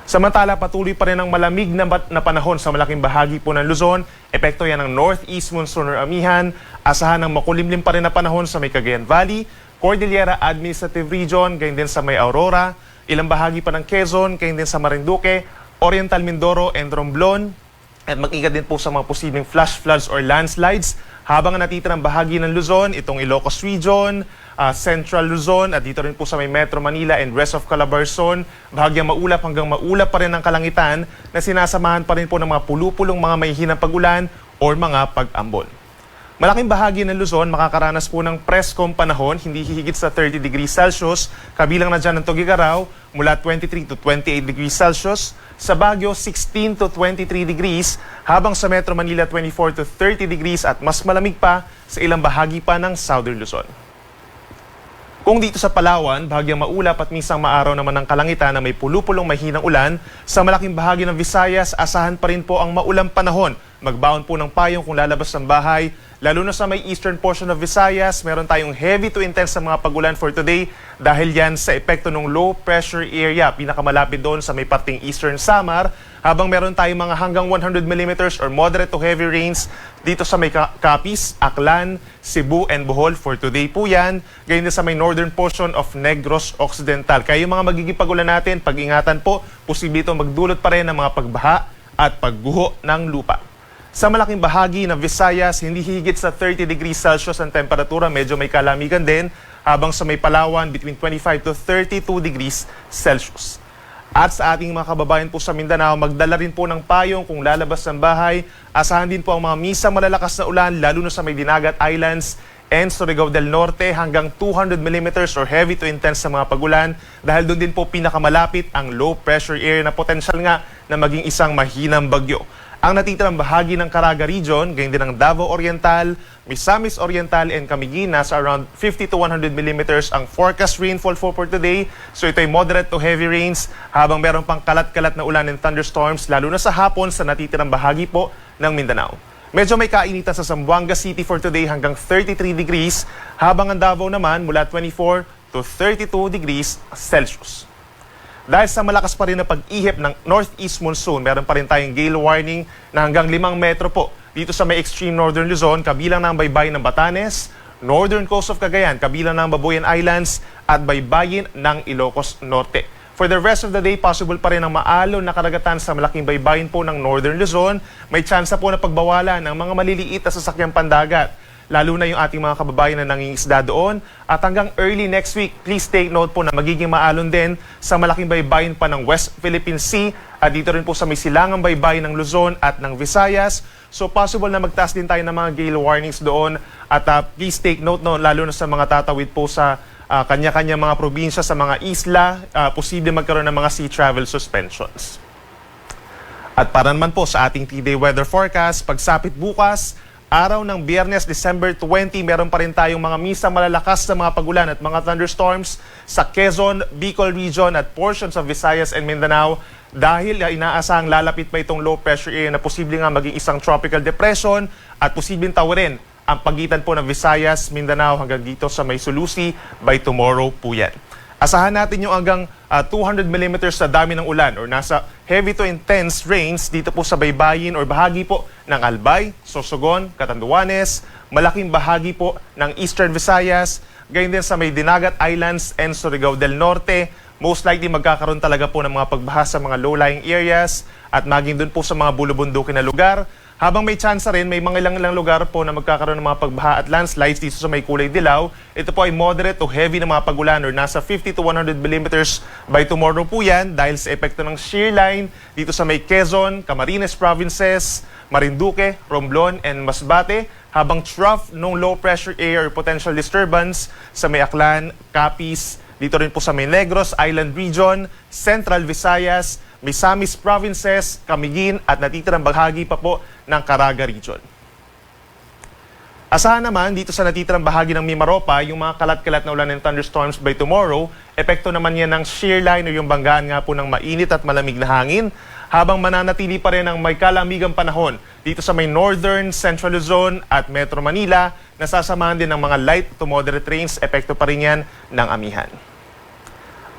Samantala, patuloy pa rin ang malamig na panahon sa malaking bahagi po ng Luzon. Epekto yan ng northeast monsoon or amihan. Asahan ng makulimlim pa rin na panahon sa may Cagayan Valley, Cordillera Administrative Region, gayon din sa may Aurora, ilang bahagi pa ng Quezon, gayon din sa Marinduque, Oriental Mindoro and Romblon, at mag-ingat din po sa mga posibleng flash floods or landslides. Habang natitirang bahagi ng Luzon, itong Ilocos Region, Central Luzon, at dito rin po sa may Metro Manila and rest of Calabarzon, bahagyang maulap hanggang maulap pa rin ang kalangitan na sinasamahan pa rin po ng mga pulupulong mga mahihinang pag-ulan or mga pag-ambon. Malaking bahagi ng Luzon makakaranas po ng preskong panahon, hindi hihigit sa 30 degrees Celsius, kabilang na dyan ng Tugigaraw, mula 23 to 28 degrees Celsius, sa Baguio 16 to 23 degrees, habang sa Metro Manila 24 to 30 degrees at mas malamig pa sa ilang bahagi pa ng Southern Luzon. Kung dito sa Palawan, bahagyang maulap at minsan maaraw naman ng kalangitan na may pulupulong mahinang ulan, sa malaking bahagi ng Visayas, asahan pa rin po ang maulang panahon. Magbaon po ng payong kung lalabas ng bahay, lalo na sa may eastern portion of Visayas, meron tayong heavy to intense na mga pag-ulan for today dahil yan sa epekto ng low pressure area, pinakamalapit doon sa may parting eastern Samar, habang meron tayong mga hanggang 100 mm or moderate to heavy rains dito sa may Capiz, Aklan, Cebu and Bohol for today po yan, gayon din sa may northern portion of Negros Occidental. Kaya yung mga magiging pag-ulan natin, pag-ingatan po, posible ito magdulot pa rin ng mga pagbaha at pagguho ng lupa. Sa malaking bahagi ng Visayas, hindi higit sa 30 degrees Celsius ang temperatura, medyo may kalamigan din, habang sa may Palawan, between 25 to 32 degrees Celsius. At sa ating mga kababayan po sa Mindanao, magdala rin po ng payong kung lalabas ng bahay. Asahan din po ang mga minsan malalakas na ulan, lalo na sa may Dinagat Islands and Surigao del Norte, hanggang 200 mm or heavy to intense sa mga pagulan, dahil doon din po pinakamalapit ang low pressure area na potensyal nga na maging isang mahinang bagyo. Ang natitirang bahagi ng Caraga Region, gayon din ng Davao Oriental, Misamis Oriental and Camiguin, nasa around 50 to 100 mm ang forecast rainfall for today. So ito ay moderate to heavy rains, habang meron pang kalat-kalat na ulan and thunderstorms, lalo na sa hapon sa natitirang bahagi po ng Mindanao. Medyo may kainitan sa Zamboanga City for today hanggang 33 degrees, habang ang Davao naman mula 24 to 32 degrees Celsius. Dahil sa malakas pa rin na pag-ihip ng northeast monsoon, meron pa rin tayong gale warning na hanggang 5 metro po dito sa may extreme northern Luzon, kabilang ng baybayin ng Batanes, northern coast of Cagayan, kabilang ng Babuyan Islands at baybayin ng Ilocos Norte. For the rest of the day, possible pa rin ang maalon na karagatan sa malaking baybayin po ng northern Luzon. May tsansa po na pagbawalan ng mga maliliit na sasakyang pandagat, lalo na yung ating mga kababayan na nangingisda doon. At hanggang early next week, please take note po na magiging maalon din sa malaking baybayin pa ng West Philippine Sea at dito rin po sa may silangang baybayin ng Luzon at ng Visayas. So possible na magtaas din tayo ng mga gale warnings doon at please take note no, lalo na sa mga tatawid po sa kanya-kanya mga probinsya sa mga isla, posible magkaroon ng mga sea travel suspensions. At para naman po sa ating 3-day weather forecast, pagsapit bukas, araw ng Biyernes, December 20, meron pa rin tayong mga minsan malalakas na mga pagulan at mga thunderstorms sa Quezon, Bicol Region at portions of Visayas and Mindanao dahil inaasahang lalapit pa itong low pressure area na posible nga maging isang tropical depression at posibleng tawarin ang pagitan po ng Visayas, Mindanao hanggang dito sa may Sulusi by tomorrow po yan. Asahan natin yung hanggang 200 millimeters na dami ng ulan or nasa heavy to intense rains dito po sa baybayin or bahagi po ng Albay, Sorsogon, Catanduanes, malaking bahagi po ng Eastern Visayas, gayon din sa may Dinagat Islands and Surigao del Norte. Most likely magkakaroon talaga po ng mga pagbaha sa mga low-lying areas at maging dun po sa mga bulubundukin na lugar. Habang may chance rin, may mga ilang lugar po na magkakaroon ng mga pagbaha at landslides dito sa may kulay dilaw. Ito po ay moderate to heavy na mga pagulan or nasa 50 to 100 millimeters by tomorrow po yan dahil sa epekto ng shear line dito sa may Quezon, Camarines Provinces, Marinduque, Romblon, and Masbate. Habang trough ng low pressure area or potential disturbance sa may Aklan, Capiz, dito rin po sa may Negros Island Region, Central Visayas, Misamis Provinces, Camiguin at natitirang bahagi pa po ng Caraga Region. Asahan naman dito sa natitirang bahagi ng Mimaropa, yung mga kalat-kalat na ulan and thunderstorms by tomorrow, epekto naman yan ng shear line o yung banggaan nga po ng mainit at malamig na hangin, habang mananatili pa rin ang may kalamigang panahon dito sa may Northern, Central Luzon at Metro Manila, nasasamahan din ng mga light to moderate rains, epekto pa rin yan ng amihan.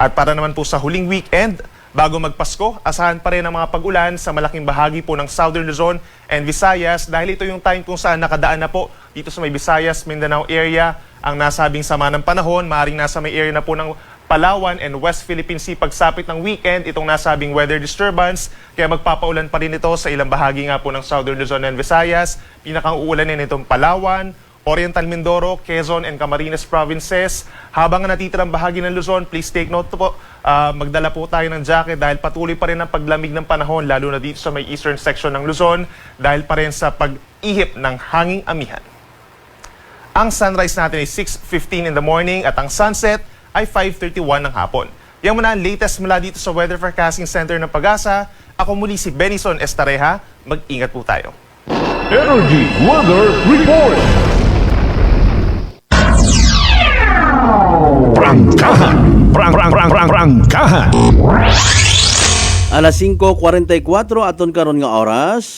At para naman po sa huling weekend, bago magpasko, asahan pa rin ang mga pag-ulan sa malaking bahagi po ng Southern Luzon and Visayas dahil ito yung time kung saan nakadaan na po dito sa may Visayas, Mindanao area ang nasabing sama ng panahon. Maaaring nasa may area na po ng Palawan and West Philippine Sea pagsapit ng weekend itong nasabing weather disturbance. Kaya magpapaulan pa rin ito sa ilang bahagi nga po ng Southern Luzon and Visayas. Pinakang uulanin itong Palawan, Oriental Mindoro, Quezon, and Camarines Provinces. Habang natitirang bahagi ng Luzon, please take note po, magdala po tayo ng jacket dahil patuloy pa rin ang paglamig ng panahon, lalo na dito sa may eastern section ng Luzon, dahil pa rin sa pag-ihip ng hanging amihan. Ang sunrise natin ay 6:15 in the morning at ang sunset ay 5:31 ng hapon. Yan muna ang latest mula dito sa Weather Forecasting Center ng Pag-asa. Ako muli si Benison Estareja. Mag-ingat po tayo.
Energy Weather Report. Prangkahan. Prangkahan.
Alas 5:44 aton karon nga oras.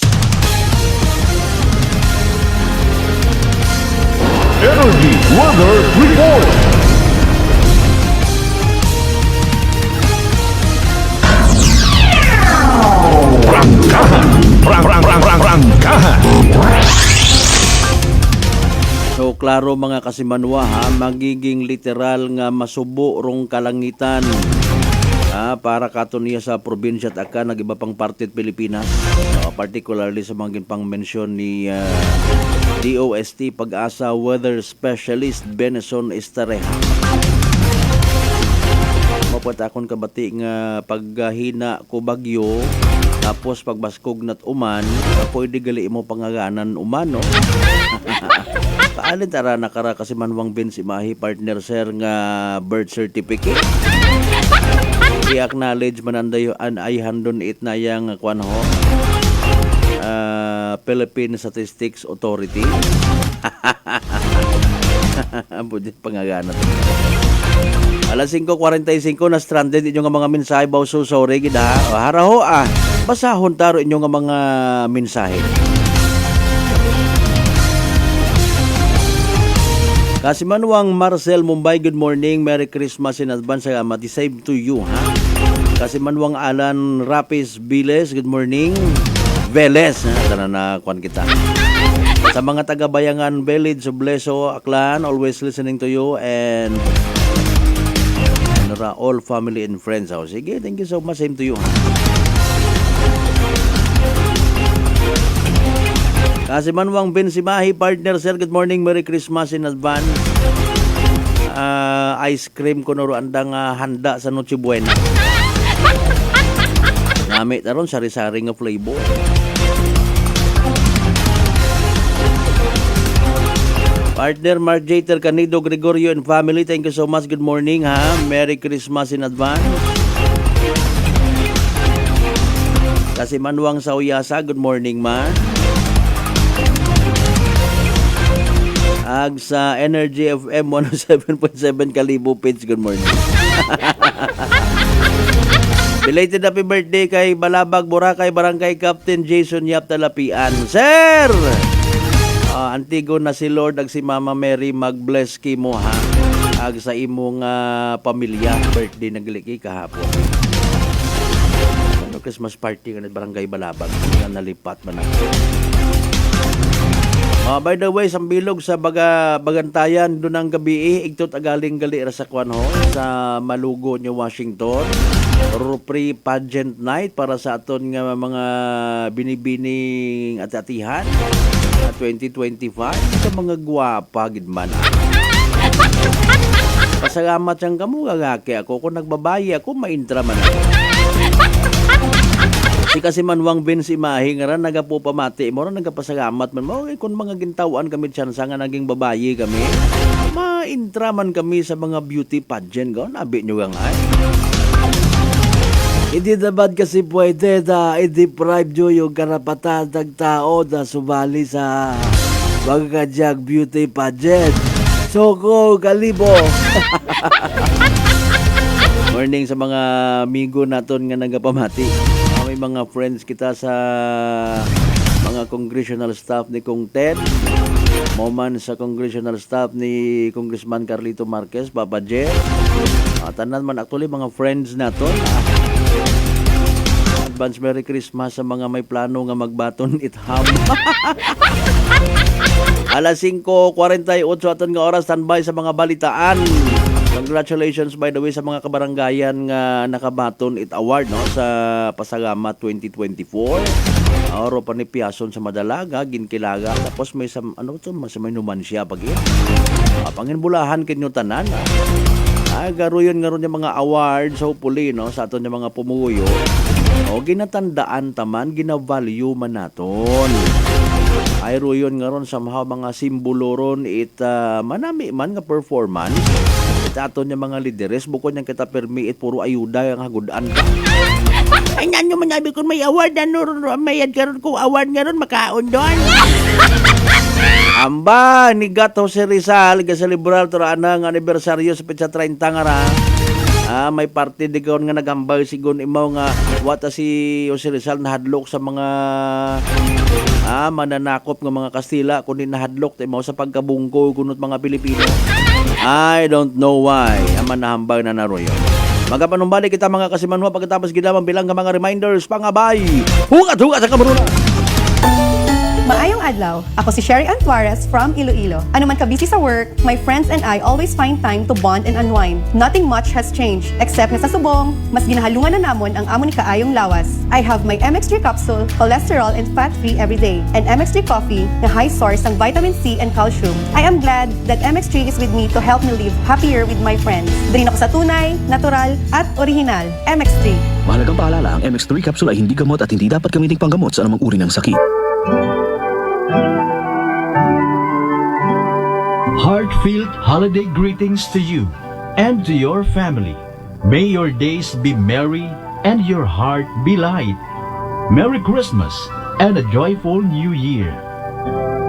Energy Weather Report. Prangkahan. Prangkahan.
So klaro mga kasimanwa ha, magiging literal nga masubo rong kalangitan. Para katon niya sa probinsya at aka nag-iba pang parte at Pilipinas, particularly sa mga pang mention ni DOST Pag-asa Weather Specialist Benison Estareja. Mapuat akong kabati nga paghina ko bagyo tapos pagbaskog nat uman, pwede gali mo pangaganan uman, no? Kaalin tara nakara kasi manwang Bensi Mahi partner sir nga birth certificate. I-acknowledge manandayo an ay handon it na yang kwan ho. Philippine Statistics Authority. Budget pangagana. Alas 5:45 na stranded inyo nga mga mensahe baw so sorry gid ha. Haraho basahon taro inyo nga mga mensahe. Kasimanwang Marcel Mumbai, good morning. Merry Christmas in advance. Mati save to you, ha? Kasimanwang Alan Rapis Viles, good morning. Veles, ha? Tara na kwan kita. Sa mga taga-Bayangan Village, Bleso, Aklan, always listening to you and all family and friends. Oh, sige, thank you so much. Same to you, ha? Kasi manwang Bensi Mahi, partner sir, good morning, Merry Christmas in advance. Ice cream ko naro andang handa sa Noche Buena. Nami taron sari-sari nga flavor. Partner Mark Jater Canido Gregorio and family, thank you so much, good morning ha. Merry Christmas in advance. Kasi manwang sa Uyasa, good morning ma. Ag sa Energy FM 107.7 Kalibo Page, good morning. Belated happy birthday kay Balabag, Boracay, Barangay Captain Jason Yap Talapian. Sir! Antigo na si Lord ag si Mama Mary mag-bless ki mo ha. ag sa imong pamilya birthday nagliki kahapon. Ano Christmas party kanit barangay Balabag nga nalipat man na. By the way, sambilog sa Bagantayan doon ang gabi igtot agaling gali ra sa kwan ho sa Malugo, New Washington. Free pageant night para sa aton nga mga binibining at-atihan 2025 sa mga gwapa gid man. Pasalamat siyang kamo gagaki ako kung nagbabayi ako maintra man. Si kasi manwang Vince Imahe nga ran nagapupamati mo ran nagapasalamat man mo kung mga gintawan kami tsansa nga naging babayi kami. Maintra man kami sa mga beauty pageant ko nabi nyo gang ay. Hindi dapat kasi pwede na i-deprive nyo yung karapatan ng tao na sumali sa mga kadyang beauty pageant. Soko, kalibo! Morning sa mga amigo naton nga nagapamati. May mga friends kita sa mga congressional staff ni Kong Ted. Moman sa congressional staff ni Congressman Carlito Marquez, Papa J. Tanan man actually mga friends naton. Advance Merry Christmas sa mga may plano nga magbaton itham. Alas 5:48 aton nga oras, standby sa mga balitaan. Congratulations by the way sa mga kabaranggayan nga nakabaton it award no sa Pasalamat 2024. Oro pa ni Piason sa Madalaga, Ginkilaga, tapos may sa may numansya pagi. Panginbulahan kinyo tanan. Garuyon nga ron yung mga awards hopefully no sa aton yung mga pumuyo. O ginatandaan taman, gina-value man naton. Ay ruyon nga ron somehow mga simbolo ron manami man nga performance. Aton yung mga lideres, bukod niyang kita permit, puro ayuda yung hagudan ka. Ay, nanyo manabi kung may award, mayad ka ron kung award nga ron, makaon doon. Amba, ni Gato si Rizal, gasalibral, turaan ng anibersaryo sa Petsa 30 nga ra. May party di kaon nga nagambay sigon imaw nga wata si Jose Rizal nahadlok sa mga mananakop nga mga Kastila kundi nahadlok imaw sa pagkabungko kunot mga Pilipino. I don't know why. Aman nahambag na naroyo. Magapanumbalik kita mga kasimanwa pagkatapos gidamang bilang nga mga reminders pangabay. Hugat-hugat sa kamaruna.
Maayong adlaw, ako si Sherry Antuarez from Iloilo. Ano man ka busy sa work, my friends and I always find time to bond and unwind. Nothing much has changed, except nga sa subong, mas ginahalungan na namon ang amon ni kaayong lawas. I have my MX3 capsule, cholesterol and fat-free every day, and MX3 coffee na high source ng vitamin C and calcium. I am glad that MX3 is with me to help me live happier with my friends. Drin ako sa tunay, natural, at original. MX3.
Mahalagang paalala, ang MX3 capsule ay hindi gamot at hindi dapat gamiting panggamot sa anumang uri ng sakit.
Heartfelt holiday greetings to you and to your family. May your days be merry and your heart be light. Merry Christmas and a joyful New Year.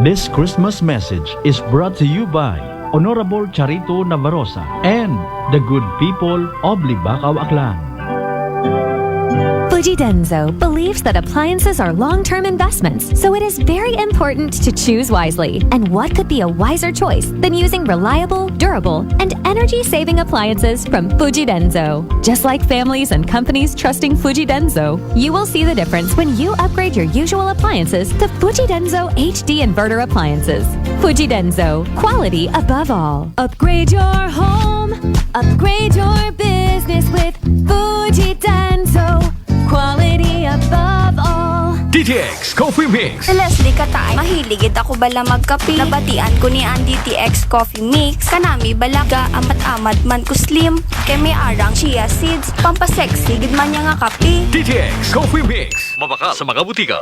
This Christmas message is brought to you by Honorable Charito Navarroza and the good people of Libacao, Aklan.
Fuji Denso believes that appliances are long-term investments, so it is very important to choose wisely. And what could be a wiser choice than using reliable, durable, and energy-saving appliances from Fuji Denso? Just like families and companies trusting Fuji Denso, you will see the difference when you upgrade your usual appliances to Fuji Denso HD inverter appliances. Fuji Denso, quality above all. Upgrade your home, upgrade your business with Fuji Denso. Quality above all.
DTX Coffee Mix.
Leslie Katay, mahiligid ako bala magkape. Nabatian ko ni ang DTX Coffee Mix. Kanami balaga amat-amat man ko slim. Kay may arang chia seeds. Pampasexy gid man niya nga kape.
DTX Coffee Mix. Mabaka sa mga butika.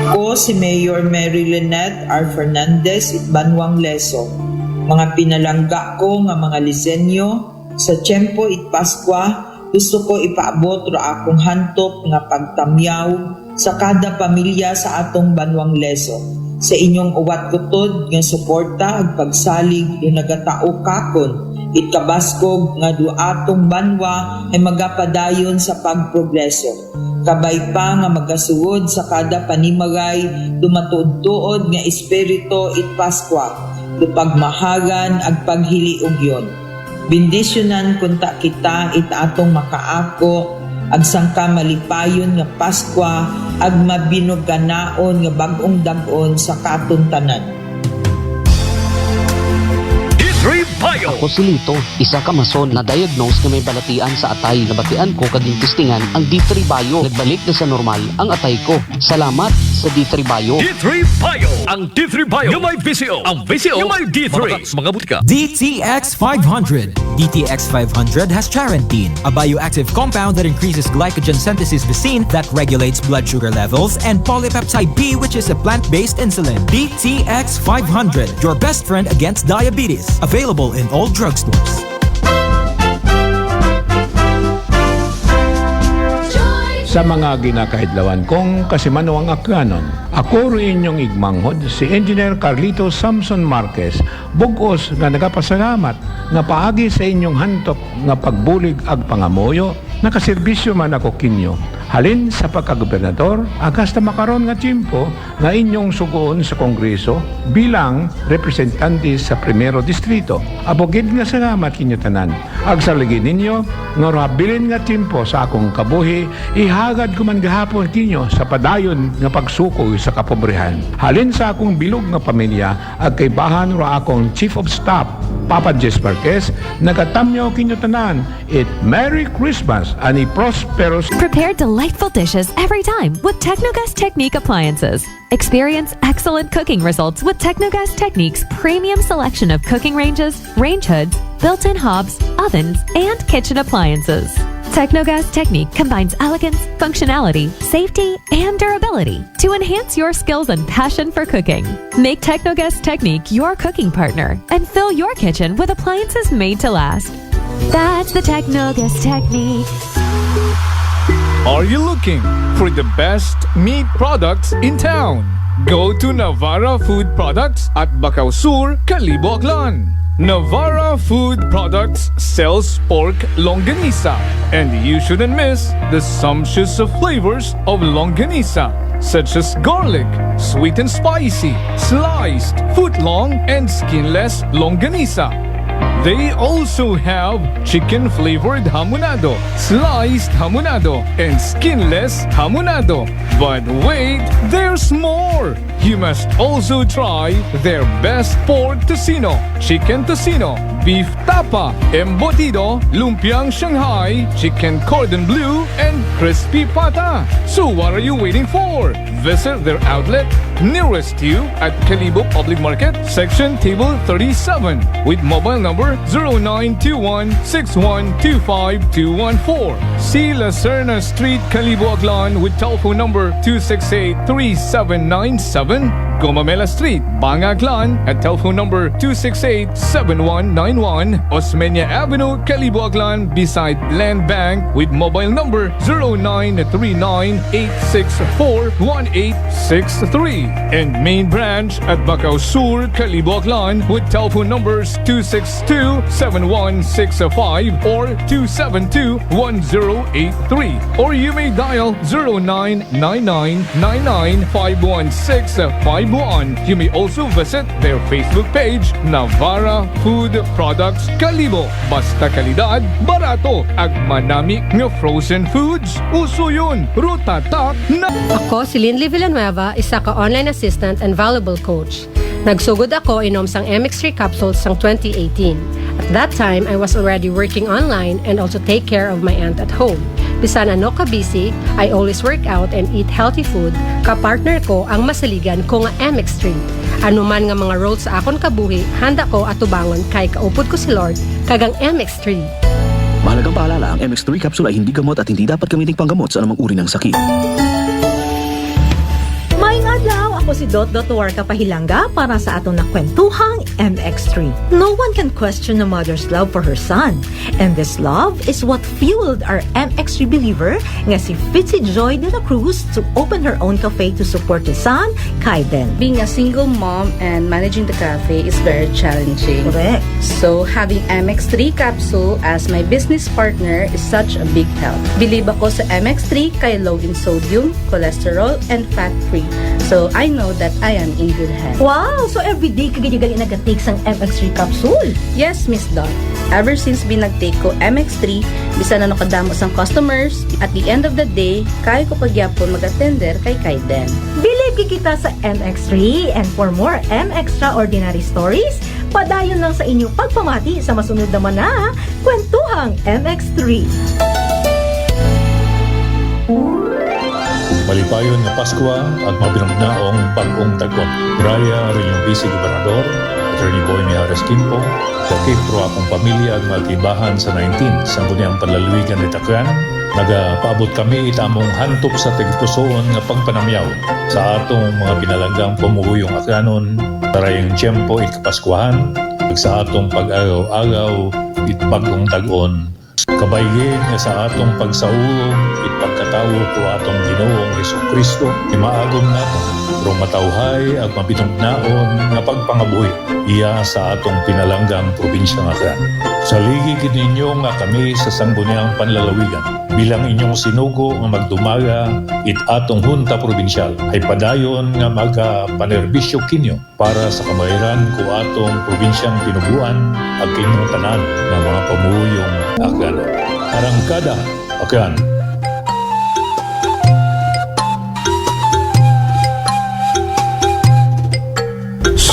Ako si Mayor Mary Lynette R. Fernandez at Banwang Leso. Mga pinalangga ko nga mga lisenyo sa Tiyempo it Paskwa, gusto ko ipaabot ra akong hantok nga pagtamyaw sa kada pamilya sa atong Banwang Leso. Sa inyong uwat kutod nga suporta ag pagsalig yung nagatao kakon itkabaskog nga duatong banwa ay magapadayon sa pagprogreso. Kabay pa nga magasuod sa kada panimagay dumatuod-tuod nga espiritu it Paskwa, lupagmahagan ag paghiliugyon. Bendisyonan kunta kita it atong makaako ag sangka malipayon nga Paskwa ag mabinuganaon nga bag-ong dag-on sa katuntanan.
Ako si Lito, isa ka mason na diagnose na may balatian sa atay. Nabatian ko kaging testingan ang D3 Bio. Nagbalik na sa normal ang atay ko. Salamat sa D3 Bio.
D3 Bio! Ang D3 Bio yung may VCO. Ang VCO yung may D3. Mga butika.
DTX 500. DTX 500 has Charantine, a bioactive compound that increases glycogen synthesis Vicine that regulates blood sugar levels, and polypeptide B, which is a plant-based insulin. DTX 500, your best friend against diabetes. Available in all drugstores.
Sa mga ginakahidlawan kong kasimanawang akyanon, ako rin inyong igmanghod si Engineer Carlito Samson Marquez, bugos nga nagapasalamat nga paagi sa inyong hantok nga pagbulig ag pangamoyo, nakaserbisyo man ako kinyo. Halin sa pagkagobernador, agas na makaroon nga tiyempo nga inyong sugoon sa Kongreso bilang representante sa Primero Distrito. Abogid nga salamat kinyo tanan. Agsaligin ninyo, nga rabilin nga tiyempo sa akong kabuhi, ihagad ko man gahapon kinyo sa padayon nga pagsukoy sa kapobrehan. Halin sa akong bilog nga pamilya, ag kaibahan ra akong Chief of Staff, Papa Jess Marquez, nagatamyo kinyo tanan. It Merry Christmas and a prosperous...
Prepare delightful dishes every time with Technogas Technique appliances. Experience excellent cooking results with Technogas Technique's premium selection of cooking ranges, range hoods, built-in hobs, ovens, and kitchen appliances. Technogas Technique combines elegance, functionality, safety, and durability to enhance your skills and passion for cooking. Make Technogas Technique your cooking partner and fill your kitchen with appliances made to last. That's the Technogas Technique.
Are you looking for the best meat products in town? Go to Navara Food Products at Bacau Sur, Calibo, Aklan. Navara Food Products sells pork longanisa, and you shouldn't miss the sumptuous flavors of longanisa, such as garlic, sweet and spicy, sliced, foot-long, and skinless longanisa. They also have chicken-flavored hamonado, sliced hamonado, and skinless hamonado. But wait, there's more! You must also try their best pork tocino, chicken tocino, beef tapa, embutido, lumpiang Shanghai, chicken cordon bleu, and crispy pata. So what are you waiting for? Visit their outlet nearest you at Calibo Public Market, section table 37, with mobile number 0921-6125-214. See La Serna Street, Calibo, Aklan, with telephone number 268-3797. Gomamela Street, Banga, Aklan, at telephone number 268-7191. Osmeña Avenue, Calibo, Aklan, beside Land Bank, with mobile number 0939-864-1863. And main branch at Bacau Sur, Calibo, Aklan, with telephone numbers 262-7165 or 272-1083. Or you may dial 0999-99-51651. You may also visit their Facebook page, Navara Food Products Calibo. Basta kalidad, barato, ag manami nga frozen foods. Uso yun, rutatak na...
Ako si Linley Villanueva, isa ka online assistant and valuable coach. Nagsugod ako inom sang MX3 capsules sang 2018. At that time, I was already working online and also take care of my aunt at home. Bisan ano ka busy, I always work out and eat healthy food. Kapartner ko ang masaligan ko nga MX3. Ano man nga mga roles sa akon kabuhi, handa ko atubangon kay kaupod ko si Lord kagang MX3.
Mahalagang paalala, ang MX3 capsule ay hindi gamot at hindi dapat gamiting panggamot sa anumang uri ng sakit.
Maayong adlaw, ako Ako si Dot.War Kapahilanga para sa atong nakwentuhang MX3. No one can question a mother's love for her son. And this love is what fueled our MX3 believer nga si Fitzy Joy de la Cruz to open her own cafe to support his son, Kaiden.
Being a single mom and managing the cafe is very challenging.
Correct.
So having MX3 capsule as my business partner is such a big help. Believe ako sa MX3 kay low in sodium, cholesterol, and fat-free. So I know that I am in good hands.
Wow! So everyday ka gali nag-take sang MX3 capsule?
Yes, Miss Dot. Ever since binag-take ko MX3, bisa na nakadamo sang customers, at the end of the day, kaya ko pagyapon mag-attender kay Kaiden.
Believe kita sa MX3, and for more MXtraordinary stories, padayon lang sa inyong pagpamati sa masunod naman na Kwentuhang MX3.
Malipayon nga Pasko at mabinagnaong bagong tagwam. Graya rin yung Vice Gobernador, Attorney Boy Mijares Quimpo, dakip pro akong pamilya at magkibahan sa 19 sa Guniang Panlalawigan ni Tacloban. Nagapaabot kami itamong hantok sa tigpusoon nga pagpanamyaw sa atong mga pinalanggang pumuguyong akanon tarayang tiyempo ikapaskuhan sa atong pag-agaw-agaw it bagong tag-on. Kabaygin nga sa atong pagsaulong it pagkatawo ko atong Ginoong Jesucristo imaagom nato pero matawhay at mabinugnaon nga pagpangabuhi iya sa atong pinalanggang probinsya nga kan. Saligid ninyo nga kami sa Sangguniang Panlalawigan bilang inyong sinugo nga magdumaga it atong hunta probinsyal ay padayon nga magapanerbisyo kinyo para sa kamahiran ko atong probinsyang tinubuan at kinyong tanan ng mga pamuyong akana. Arangkada akan.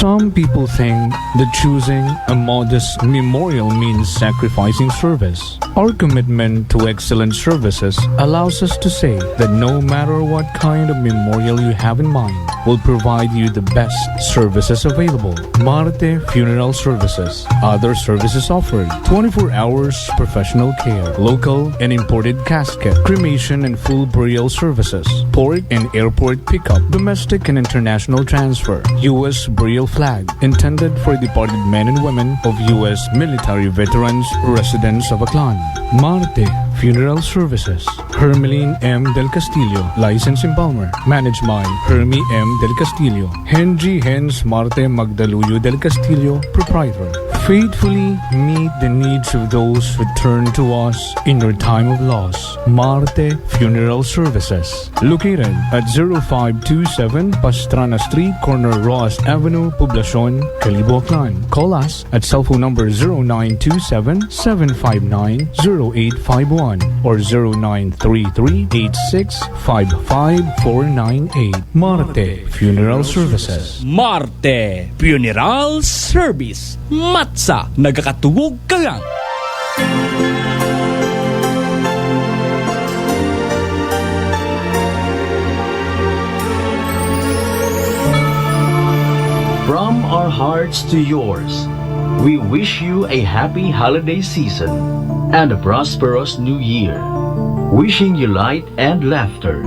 Some people think that choosing a modest memorial means sacrificing service. Our commitment to excellent services allows us to say that no matter what kind of memorial you have in mind, we'll provide you the best services available. Marte Funeral Services. Other services offered: 24 hours professional care, local and imported casket, cremation and full burial services, port and airport pickup, domestic and international transfer, U.S. burial flag, intended for departed men and women of U.S. military veterans residents of Aklan. Marte Funeral Services. Hermeline M. Del Castillo, License in Palmer. Managed by Hermie M. Del Castillo. Henry Hens Marte Magdaluyo Del Castillo, Proprietor. Faithfully meet the needs of those who turn to us in your time of loss. Marte Funeral Services. Located at 0527 Pastrana Street, corner Roas Avenue, Poblacion, Calibo, Aklan. Call us at cellphone number 0927-759-0851 or 0933-8655-498. Marte Funeral Services.
Marte Funeral Service. Matsa, nagakatugog ka lang.
From our hearts to yours, we wish you a happy holiday season and a prosperous new year. Wishing you light and laughter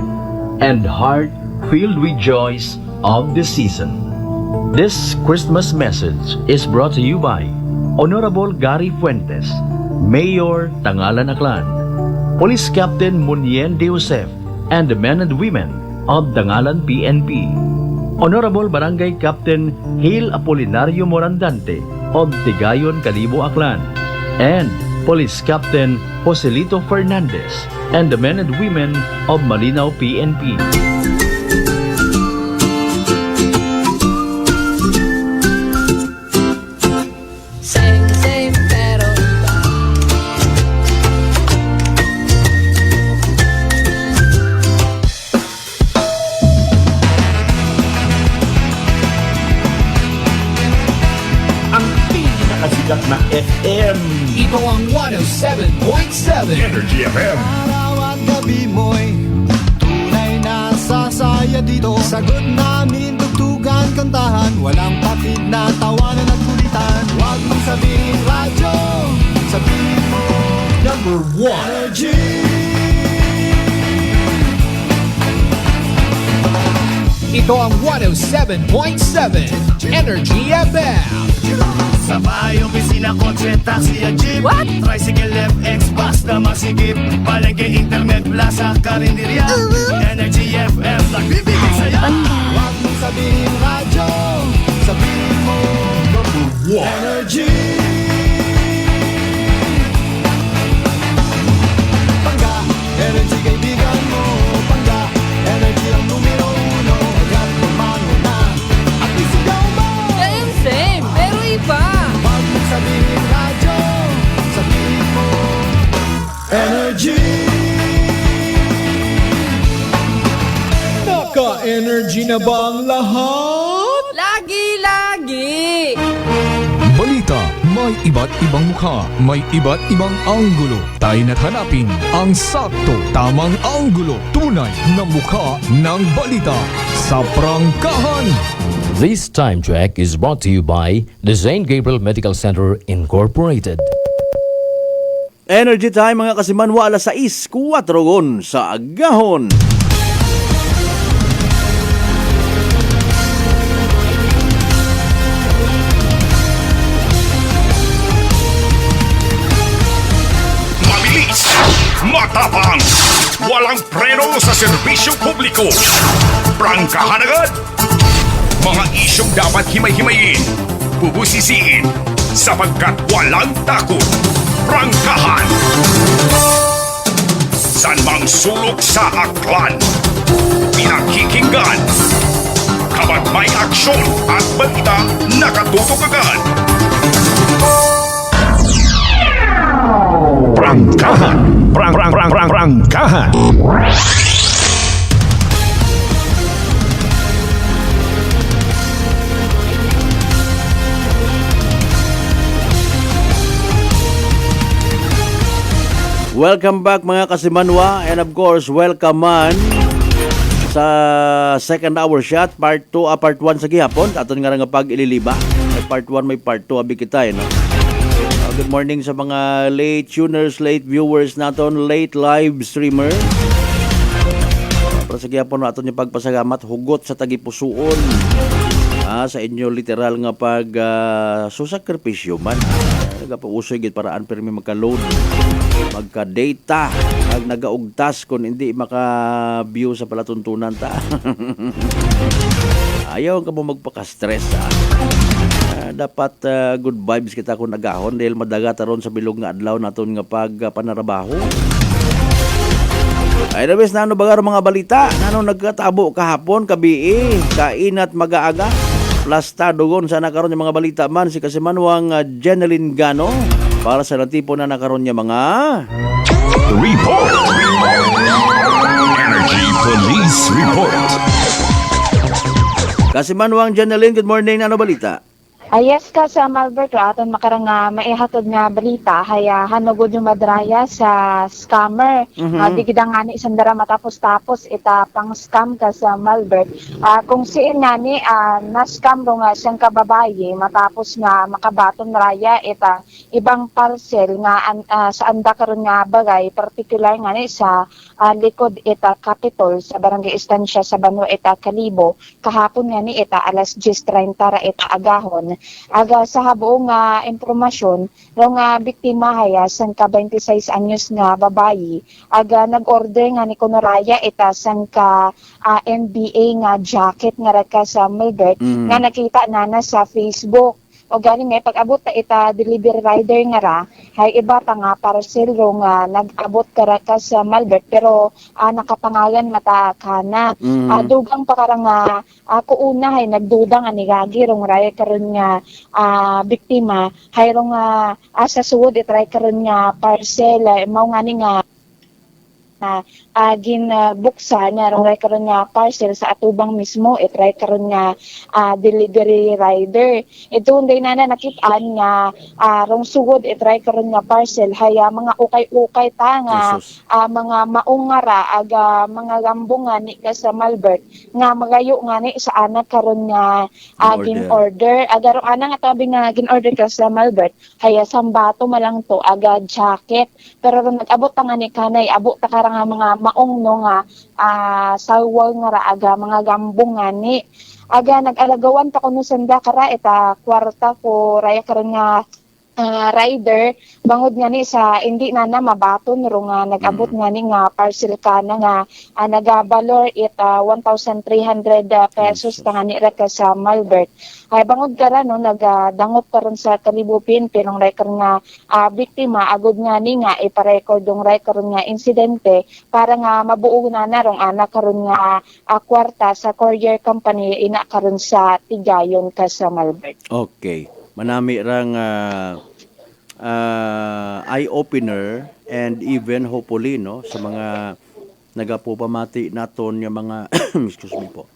and heart filled with joys of the season. This Christmas message is brought to you by Honorable Gary Fuentes, Mayor Tangalan Aklan, Police Captain Munien De Josef, and the men and women of Tangalan PNP, Honorable Barangay Captain Hale Apolinario Morandante of Tigayon, Calibo, Aklan, and Police Captain Joselito Fernandez and the men and women of Malinaw PNP.
Na FM. Ito ang 107.7 Energy FM.
Araw at gabi mo'y tunay na sasaya dito. Sagot namin, tugtugan, kantahan, walang patid na tawanan at kulitan. Huwag mong sabihin radyo, sabihin mo number 1 Energy.
Ito ang 107.7 Energy FM.
Sa bahay, opisina, kotse, taxi at jeep.
What?
Tricycle, FX, basta masigip. Palengke, internet, plaza, karinderya. Energy FM, nagbibigay saya.
Huwag mong sabihin radyo, sabihin mo Energy. Pangga, energy kaibigan mo. Pangga, energy ang numero uno. Hanggang pumano na at isigaw mo.
Same, pero iba.
Huwag mong sabihin radyo, sabihin mo Energy.
Naka-energy na ba ang lahat?
Lagi-lagi.
Balita, may iba't ibang mukha, may iba't ibang anggulo. Tayo na't hanapin ang sakto, tamang anggulo. Tunay na mukha ng balita sa prangkahan.
This time check is brought to you by the St. Gabriel Medical Center Incorporated.
Energy time mga kasimanwa, alas 6:04 sa agahon.
Mabilis, matapang, walang preno sa serbisyo publiko. Prangkahan agad! Mga isyong dapat himay-himayin, bubusisiin, sapagkat walang takot. Prangkahan! San mang sulok sa aklan, pinakikinggan. Kapag may aksyon at balita, nakatutok agad. Prangkahan! Prangkahan!
Welcome back mga kasimanwa, and of course, welcome man sa second hour shot, part 2, part 1 sa gihapon. Aton nga nga pag ililiba. May part 1, may part 2, abi kita no? Good morning sa mga late tuners, late viewers naton, late live streamer. Para sa gihapon aton yung pagpasagamat, hugot sa tagipusuon. Sa inyo literal nga pag susakripisyo man. Nagapausoy gid paraan pero may magka-load, magka-data, pag nagaugtas kung hindi maka-view sa palatuntunan ta. Ayaw ka mo magpaka-stress dapat good vibes kita kung nagahon dahil madaga taron sa bilog nga adlaw naton nga pag panarabaho. Ay nabes na ano bagar mga balita nano nagkatabo kahapon kabii kainat magaaga plasta dugon sana karon yung mga balita man si kasimanwang Jeneline Gano para sa natipo na nakaroon niya mga
Report! Energy Police Report!
Kasimanwang Jeneline, good morning, ano balita?
Yes ka sa Malbert, aton makarang maihatod nga balita, haya hanugod yung madraya sa scammer. Di kita nga ni isang dara matapos-tapos ita pang scam ka sa Malbert. Kung siin nga ni na-scam ro nga siyang kababaye matapos nga makabaton raya ita ibang parcel nga sa anda karon nga bagay, particular nga ni sa likod ita Capitol sa Barangay Estancia sa Banwa ita Kalibo. Kahapon nga ni ita alas 10:30 ra ita agahon. Aga sa habuong nga impormasyon, nga biktima haya sang ka 26 anyos nga babayi, aga nag-order nga ni Kunoraya ita sang ka NBA nga jacket nga raka sa Melbert nga nakita na sa Facebook. O gani nga pag-abot ta ita delivery rider nga ra, hay iba pa nga parcel ro nga nag-abot ka sa Malbert pero nakapangalan mata kana. Dugang pa karang nga ako una hay nagduda nga ni gagi rong raya karon nga biktima hay rong sa suod itry karon nga parcel mao nga ni nga ginbuksan nga rong karon nga parcel sa atubang mismo itry karon nga delivery rider. Ito unday na nakitaan nga rong sugod itry karon nga parcel haya mga ukay-ukay ta nga mga maungara aga mga gambong nga ni ka sa Malbert nga magayo nga ni sa anak karon nga gin-order aga ro ana nga tabi nga gin-order ka sa Malbert haya sambato malang to aga jacket pero nag-abot ta nga ni kanay abot ta nga mga maong no nga sawol nga ra aga mga gambong ngani. Aga nag-alagawan ta kuno sanda kara eta kwarta ko raya karon nga rider bangod nga ni sa hindi na mabaton ro nga nag-abot nga ni nga parcel ka na nga nagabalor it 1,300 pesos ta nga ni ra ka sa Malbert. Ay bangod kara no nagdangot karon sa kalibupin pinong record nga biktima agud nga ni nga ipa-record dong record nga insidente para nga mabuo na rong anak karon nga kwarta sa courier company ina karon sa Tigayon ka sa Malbert.
Okay. Manami rang eye-opener and even hopefully no sa mga nagapupamati naton yung mga excuse me po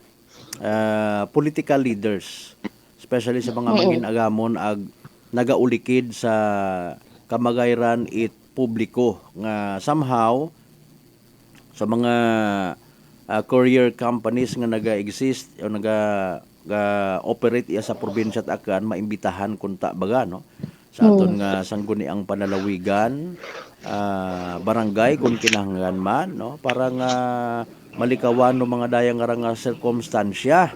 political leaders, especially sa mga mangin-agamon ag nagaulikid sa kamagayran it publiko nga somehow sa mga courier companies nga naga-exist o operate iya sa probinsya at akan maimbitahan kunta baga no sa aton nga sangguni ang panalawigan barangay kung kinahanglan man no para nga malikawan no mga dayang nga circumstansya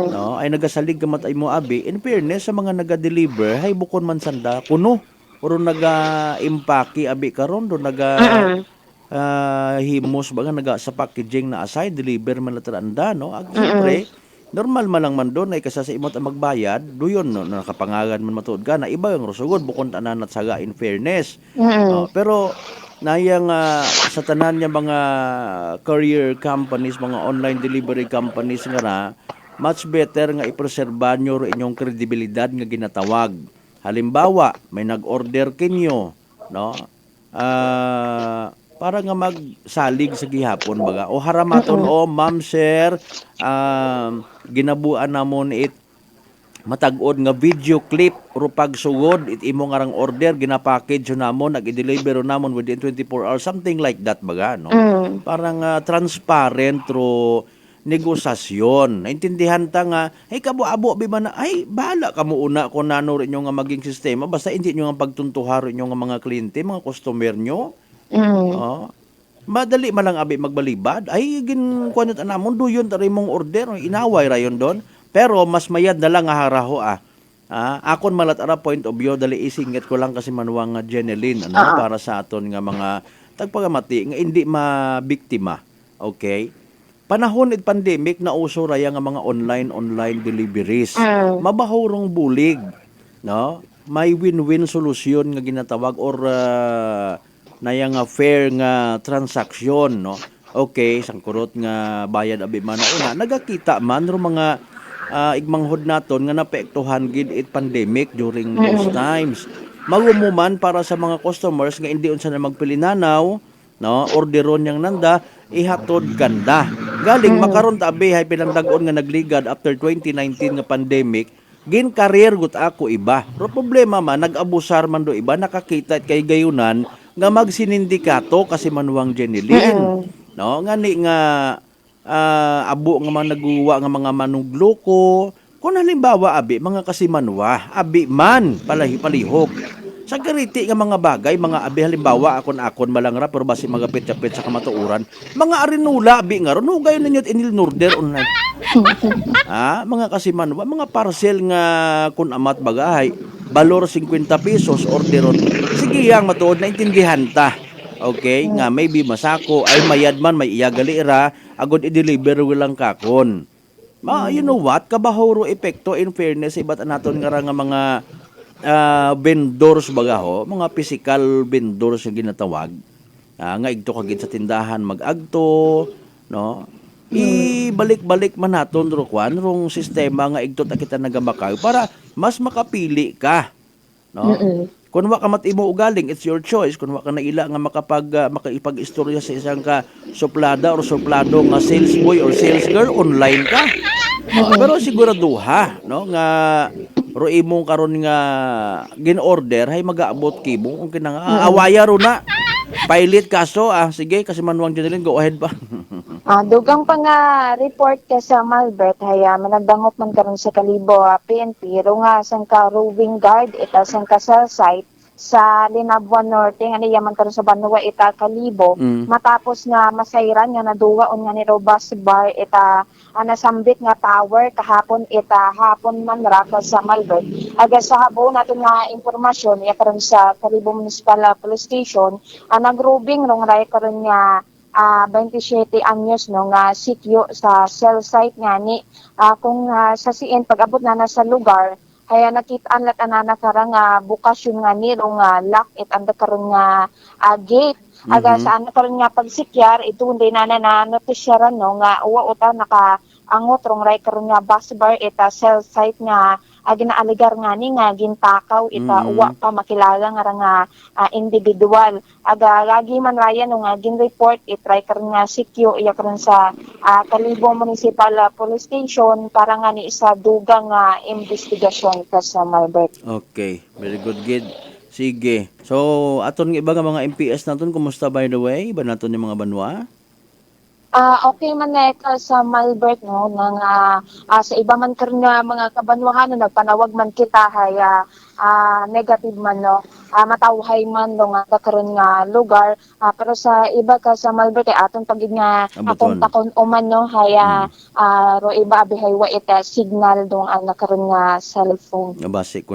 no ay nagasalig gamat ay mo abi in fairness sa mga naga-deliver hay bukon man sanda kuno oro naga-impaki abi karon do himos baga naga sa packaging na aside deliver man lataranda no ag siyempre normal man lang man doon ay kasa sa imot ang magbayad duyon no nakapangagan man matuod ka na iba yung rusugod bukod tanan at saga in fairness pero nayang sa tanan niya mga courier companies mga online delivery companies nga na much better nga ipreserba nyo inyong kredibilidad nga ginatawag halimbawa may nag-order kinyo no para nga magsalig sa gihapon baga o haramaton o ma'am sir ginabuan namon it matag-od nga video clip ro pagsugod it imo nga rang order gina-package namon nag-i-deliver namon within 24 hours something like that baga no parang transparent ro negosasyon naintindihan ta nga hey kabo-abo bi man ay bahala kamo una kung nano rin nyo nga maging sistema basta hindi nyo nga pagtuntuharo nyo nga mga kliyente mga customer nyo madali man lang abi magbalibad ay ginkuanot anamon duyon tari mong order inaway rayon don pero mas mayad na lang haraho akon malat ara point of view dali isingit ko lang kasi manuwang Jeneline para sa aton nga mga tagpagamati nga hindi mabiktima okay panahon it pandemic na uso raya nga mga online deliveries mabahurong bulig no may win-win solusyon nga ginatawag or naya nga fair nga transaksyon no okay sangkurot nga bayad abi man una nagakita man ro mga igmanghod naton nga naapektuhan gid it pandemic during those times magumuman para sa mga customers nga hindi unsa na magpilinanaw no orderon yang nanda ihatod ganda galing makaron ta abi hay pilang dag-on nga nagligad after 2019 nga pandemic gin career gut ako iba pero problema man nag-abusar man do iba nakakita kay gayunan nga magsinindikato kasi manuwang Jeneline no ngani nga abo nga mga naguwa nga mga manugloko kung halimbawa abi mga kasimanwa abi man palihog sa gariti nga mga bagay mga abi halimbawa akon malangra pero basi magapit-apit sa kamatuuran mga arinula abi nga ron hugay ninyo inil order online mga kasimanwa mga parcel nga kun amat bagay balor 50 pesos orderon sige yang matuod na intindihan ta okay nga maybe masako ay mayad man may iyagali ra agod i-deliver lang kakon you know what kabahuro epekto in fairness ibat naton nga ra nga mga vendors bagaho mga physical vendors yung ginatawag nga igto kagid sa tindahan mag-agto no ibalik-balik man naton rong sistema nga igto ta kita nagamakaw para mas makapili ka no kun wa ka matimo ugaling it's your choice kun wa ka naila nga makaipag-istorya sa isang ka suplada or suplado nga sales boy or sales girl online ka pero siguraduha no nga ro imong karon nga gin-order hay mag-aabot kimo kung kinanga awaya ro na pilot kaso sige kasi manuwang Jeneline go ahead pa
dugang pa nga report ka sa Malbert haya managdangop man karon sa Kalibo PNP ro nga sang ka roving guard ita sang ka cell site sa Linabuan Norte nga niyaman karon sa Banwa ita Kalibo matapos nga masayran nga naduwaon nga ni bus bar ita nasambit nga tower kahapon ita hapon man ra sa Malbert. Aga sa habo natin nga impormasyon iya karon sa Kalibo Municipal Police Station nagrubing rong ray karon nga 27 anyos no nga sikyo sa cell site nga ni kung sa CN pag-abot na sa lugar kaya nakitaan lat anana karang bukas yun nga nilo nga lock it and karon nga gate. Aga saan karon nga pagsikyar ito hindi na notisyaran no nga uwa uta nakaangot rong ray karon nga bus bar ita cell site nga ginaaligar nga ni nga gintakaw ita uwa pa makilala nga individual. Aga lagi man raya no nga gin-report itry karon nga sikyo iya karon sa Kalibo Municipal Police Station para nga ni isa dugang investigasyon ka sa Malbert.
Okay, very good gid. Sige. So aton nga iba nga mga MPS naton kumusta by the way? Iba naton yung mga banwa?
Okay man sa Malbert no nang sa iba man karon nga mga kabanwahan no nagpanawag man kita hay negative man no matawhay man no nga karon nga lugar pero sa iba ka sa Malbert aton pagid nga takon uman no hay ro iba abihay wa ita signal dong ang karon nga cellphone.
Base ko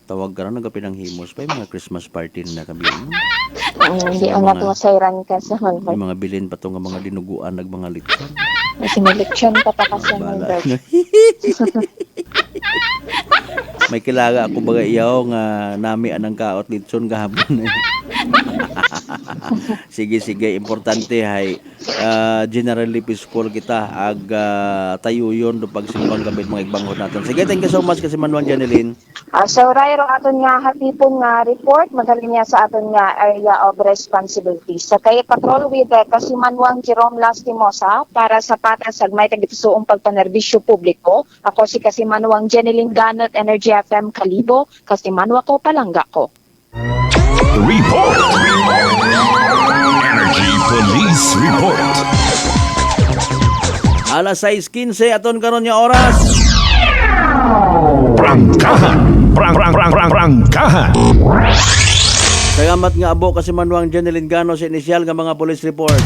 tawag ka rin, nagpinanghimos pa yung mga Christmas party na kabilang.
Hindi ang natungsayran ka sa Malbert.
Yung mga bilin pa itong mga dinuguan, mga lechon.
Sinilechon pa ka sa Malbert.
May kilaga ako baga iyaw nga nami anang kaot lechon gahapon. Sige, importante hay generally peaceful kita tayo yun do pagsimbang gamit mga igbangon natin. Sige, thank you so much kasi Manuang Janeline.
So rayro aton nga hatipong report magaling niya sa aton nga area of responsibility. Sa kay patrol with kasi Manuang Jerome Lastimosa para sa patas sagmay tagitusuong pagpanerbisyo publiko. Ako si kasi Manuang Janeline Ganot Energy FM Kalibo kasi Manwa ko palangga ko.
Report. Energy Police Report.
Alas 6:15 aton karon nga oras.
Prangkahan. Prangkahan.
Salamat nga abo kasi Manuang Janeline Gano sa inisyal nga mga police report.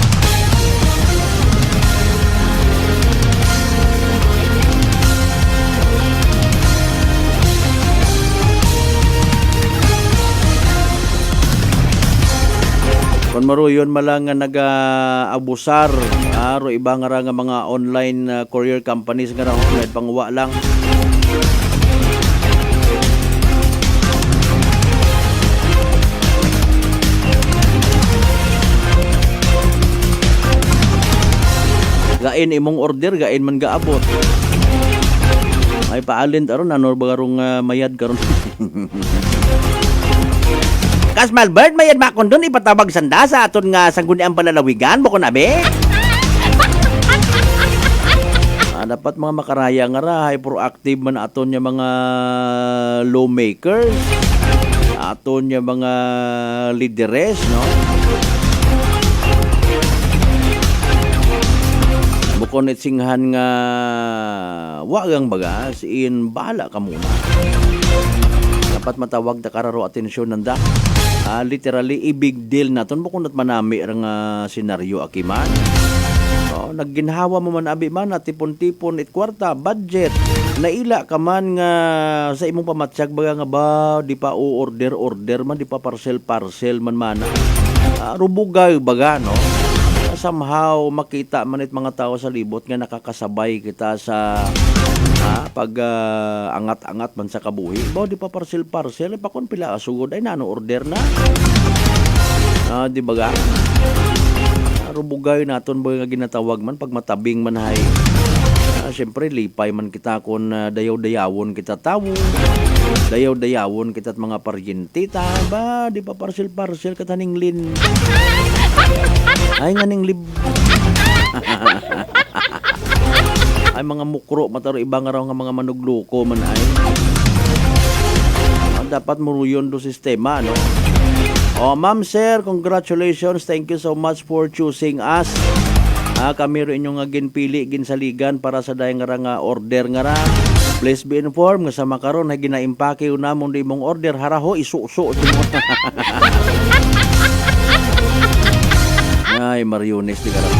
Kung maruyon malang nga nag-abusar, aro iba nga nga mga online courier companies nga raw may pangwa lang. Gain imong order, gain man gaabot. Ay paalin aron ano ba karong mayad karon. Kas Malbert, mayad makon doon, ipatabag sanda sa aton nga sangguniang palalawigan, bako na be? Dapat mga makaraya nga ra, proactive man aton yung mga lawmakers, aton yung mga leaderes, no? Bukon singhan nga, wagang baga, siin bahala ka muna. Dapat matawag da kararo atensyon nanda. Literally i-big deal naton bukod at manami ang senaryo akiman. Nagginhawa mo man abi man tipon-tipon it kwarta budget naila ka man nga sa imong pamatsyag baga nga ba di pa order man di pa parcel man rubugay baga no. Somehow makita man it mga tao sa libot nga nakakasabay kita sa pag angat-angat man sa kabuhi. Ba di pa parcel pa kon pila asugod ay nano order na. Di ba ga? Rubugay naton ba nga ginatawag man pag matabing man hay. Syempre lipay man kita kon dayaw-dayawon kita tawo. Dayaw-dayawon kita at mga paryentita ba di pa parcel kataning lin. Ay nganing lib. Ay mga mukro mataro iba nga raw nga mga manugluko man ay. Dapat muruyon do sistema no. Ma'am sir, congratulations. Thank you so much for choosing us. Kami ro inyong nga ginpili ginsaligan para sa dayang nga order nga ra. Please be informed nga sa makaron na ginaimpake unamon di mong order haraho isuso. Ay, mariones di karang.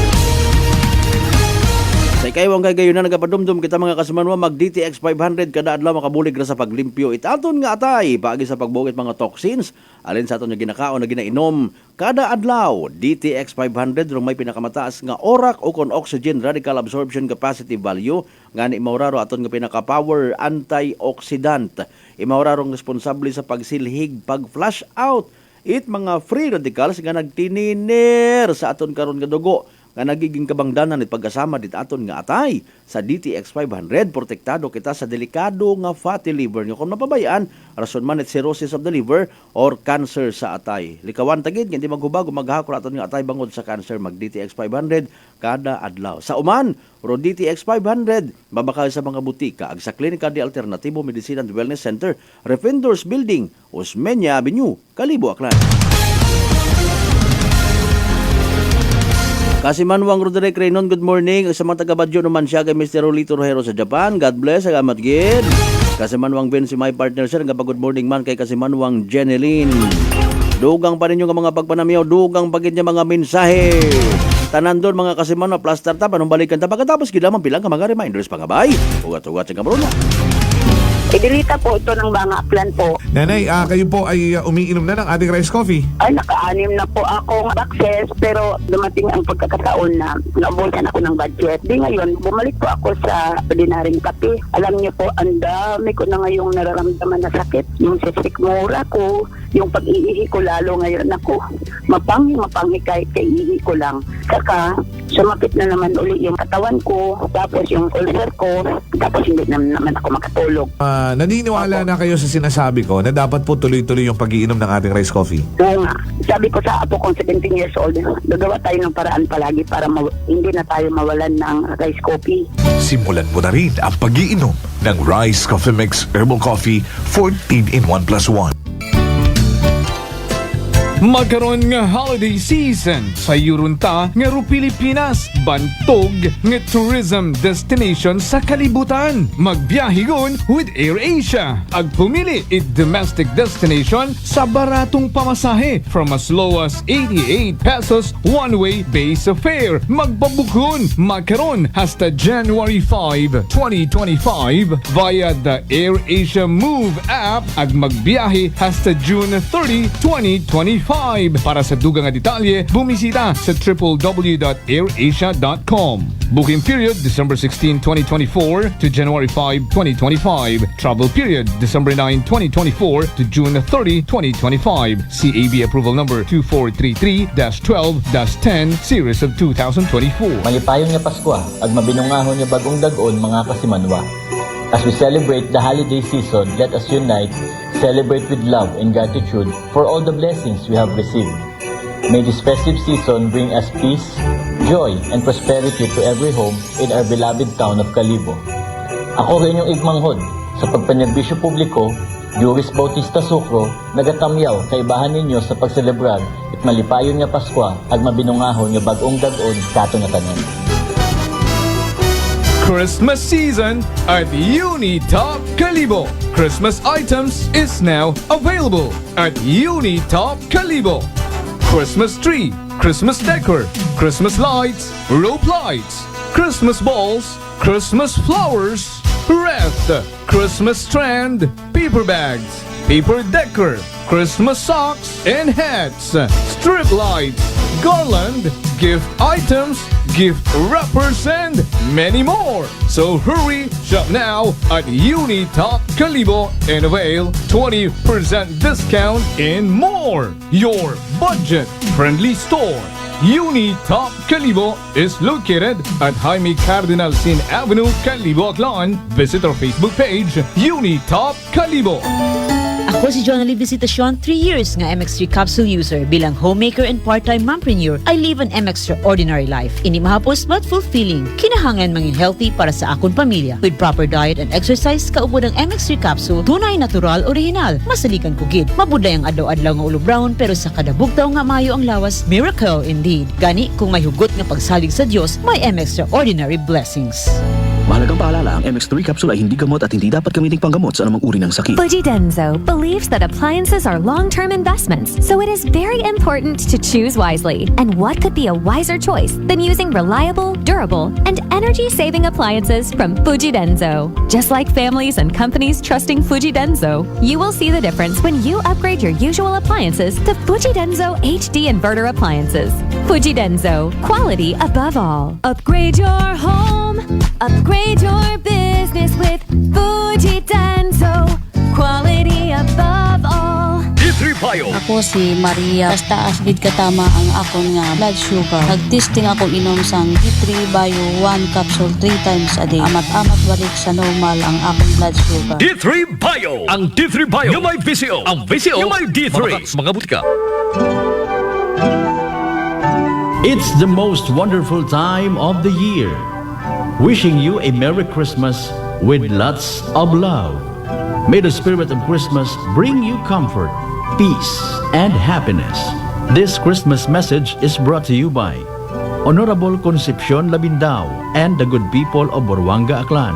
Sa ikaywang kay gayon na nagapadumdum kita mga kasumanwa mag DTX 500 kada adlaw makabulig ra sa paglimpyo itaton nga atay paagi sa pagbukit mga toxins alin sa aton nga ginakaon na ginainom kada adlaw. DTX 500 rong may pinakamataas nga orak o kon oxygen radical absorption capacity value nga ni mauraro aton nga pinaka power antioxidant. Imaurarong responsable sa pagsilhig pag flush out it mga free radicals nga nagtininer sa aton karon nga dugo nga nagiging kabangdanan at pagkasama dit aton nga atay sa DTX 500 protektado kita sa delikado nga fatty liver nyo kung mapabayaan rason man it cirrhosis of the liver or cancer sa atay. Likawan tagid nga hindi maghubag maghakot aton nga atay bangod sa cancer mag DTX 500 kada adlaw. Sa uman ro DTX 500 babakay sa mga butika ag sa Klinika de Alternatibo Medicine and Wellness Center, Refendors Building, Osmeña Avenue, Kalibo, Aklan. Kasimanwang Roderick Reynon, good morning. Sa mga taga-Badyo naman siya kay Mr. Rolito Rojero sa Japan. God bless, agamat gid. Kasimanwang Ben si my partner sir, nga good morning man kay Kasimanwang Jeneline. Dugang pa ninyo nga mga pagpanamiyaw, dugang pagid niya mga mensahe. Tanan doon mga Kasimanwa, plaster tap, anong balikan ta pagkatapos gid lamang pilang ka mga reminders pangabay. Ugat-ugat sa kabrono.
Idilita po ito ng mga plan po.
Nanay, kayo po ay umiinom na ng ating rice coffee?
Ay, naka-anim na po akong access pero dumating ang pagkakataon na naubusan ako ng budget. Di ngayon, bumalik po ako sa ordinaryong kape. Alam niyo po, ang dami ko na ngayong nararamdaman na sakit. Yung sisikmura ko, yung pag-iihi ko lalo ngayon ako. Mapanghi kahit kaiihi ko lang. Saka, sumapit na naman uli yung katawan ko, tapos yung ulcer ko, tapos hindi naman ako makatulog.
Naniniwala na kayo sa sinasabi ko na dapat po tuloy-tuloy yung pag-iinom ng ating rice coffee?
Oo nga. Sabi ko sa apo kong 17 years old, gagawa tayo ng paraan palagi para hindi na tayo mawalan ng rice coffee.
Simulan mo na rin ang pag-iinom ng Rice Coffee Mix Herbal Coffee 14 in 1+1.
Magkaroon nga holiday season sa Yurunta nga ro Pilipinas, bantog nga tourism destination sa kalibutan. Magbiyahigon with AirAsia. Ag pumili it domestic destination sa baratong pamasahe from as low as 88 pesos one-way base fare. Magpabukon magkaroon hasta January 5, 2025 via the AirAsia Move app ag magbiyahe hasta June 30, 2025. Para sa dugang nga detalye, bumisita sa www.airasia.com. Booking period December 16, 2024 to January 5, 2025. Travel period December 9, 2024 to June 30, 2025. CAB approval number 2433-12-10 series of 2024.
Malipayong nga Pasko ag mabinungahon nga bagong dag-on mga Kasimanwa. As we celebrate the holiday season, let us unite, celebrate with love and gratitude for all the blessings we have received. May this festive season bring us peace, joy, and prosperity to every home in our beloved town of Kalibo. Ako rin yung igmanghod sa pagpanerbisyo publiko, Juris Bautista Sucro, nagatamyaw kaibahan ninyo sa pagselebrar at malipayon nga Pasko ag mabinungahon nga bagong dag-on kato nga tanan.
Christmas season at Unitop Kalibo. Christmas items is now available at Unitop Kalibo. Christmas tree, Christmas decor, Christmas lights, rope lights, Christmas balls, Christmas flowers, wreath, Christmas strand, paper bags, paper decor, Christmas socks and hats, strip lights, garland, gift items, gift wrappers, and many more. So hurry, shop now at Unitop Kalibo and avail 20% discount and more. Your budget-friendly store. Unitop Kalibo is located at Jaime Cardinal Sin Avenue, Kalibo, Aklan. Visit our Facebook page, Unitop Kalibo.
Ako si Jonalie Visitacion, 3 years nga MX3 capsule user. Bilang homemaker and part-time mompreneur, I live an extraordinary life. Ini mahapos but fulfilling. Kinahanglan mangin healthy para sa akong pamilya. With proper diet and exercise, kaubod ang MX3 capsule, tunay, natural, original. Masalikan kugid. Mabuday ang adlaw-adlaw nga ulo brown, pero sa kada bugtaw nga mayo ang lawas, miracle indeed. Gani, kung may hugot nga pagsalig sa Dios, may extraordinary blessings.
Mahalagang paalala, ang MX3 capsule ay hindi gamot at hindi dapat gamiting panggamot sa anumang uri ng sakit.
Fujidenzo believes that appliances are long-term investments, so it is very important to choose wisely. And what could be a wiser choice than using reliable, durable, and energy-saving appliances from Fujidenzo? Just like families and companies trusting Fujidenzo, you will see the difference when you upgrade your usual appliances to Fujidenzo HD inverter appliances. Fujidenzo, quality above all. Upgrade your home, upgrade your business with Fujidenzo, quality above all.
D3 Bio.
Ako si Maria. Taas gid katama ang akon nga blood sugar. Nagtesting ako inom sang D3 Bio 1 capsule 3 times a day. Amat-amat balik sa normal ang akong blood sugar.
D3 Bio. Ang D3 Bio yung may VCO. Ang VCO yung may D3. Mga butika.
It's the most wonderful time of the year. Wishing you a Merry Christmas with lots of love. May the spirit of Christmas bring you comfort, peace, and happiness. This Christmas message is brought to you by Honorable Concepcion Labindao and the good people of Boruanga, Aklan.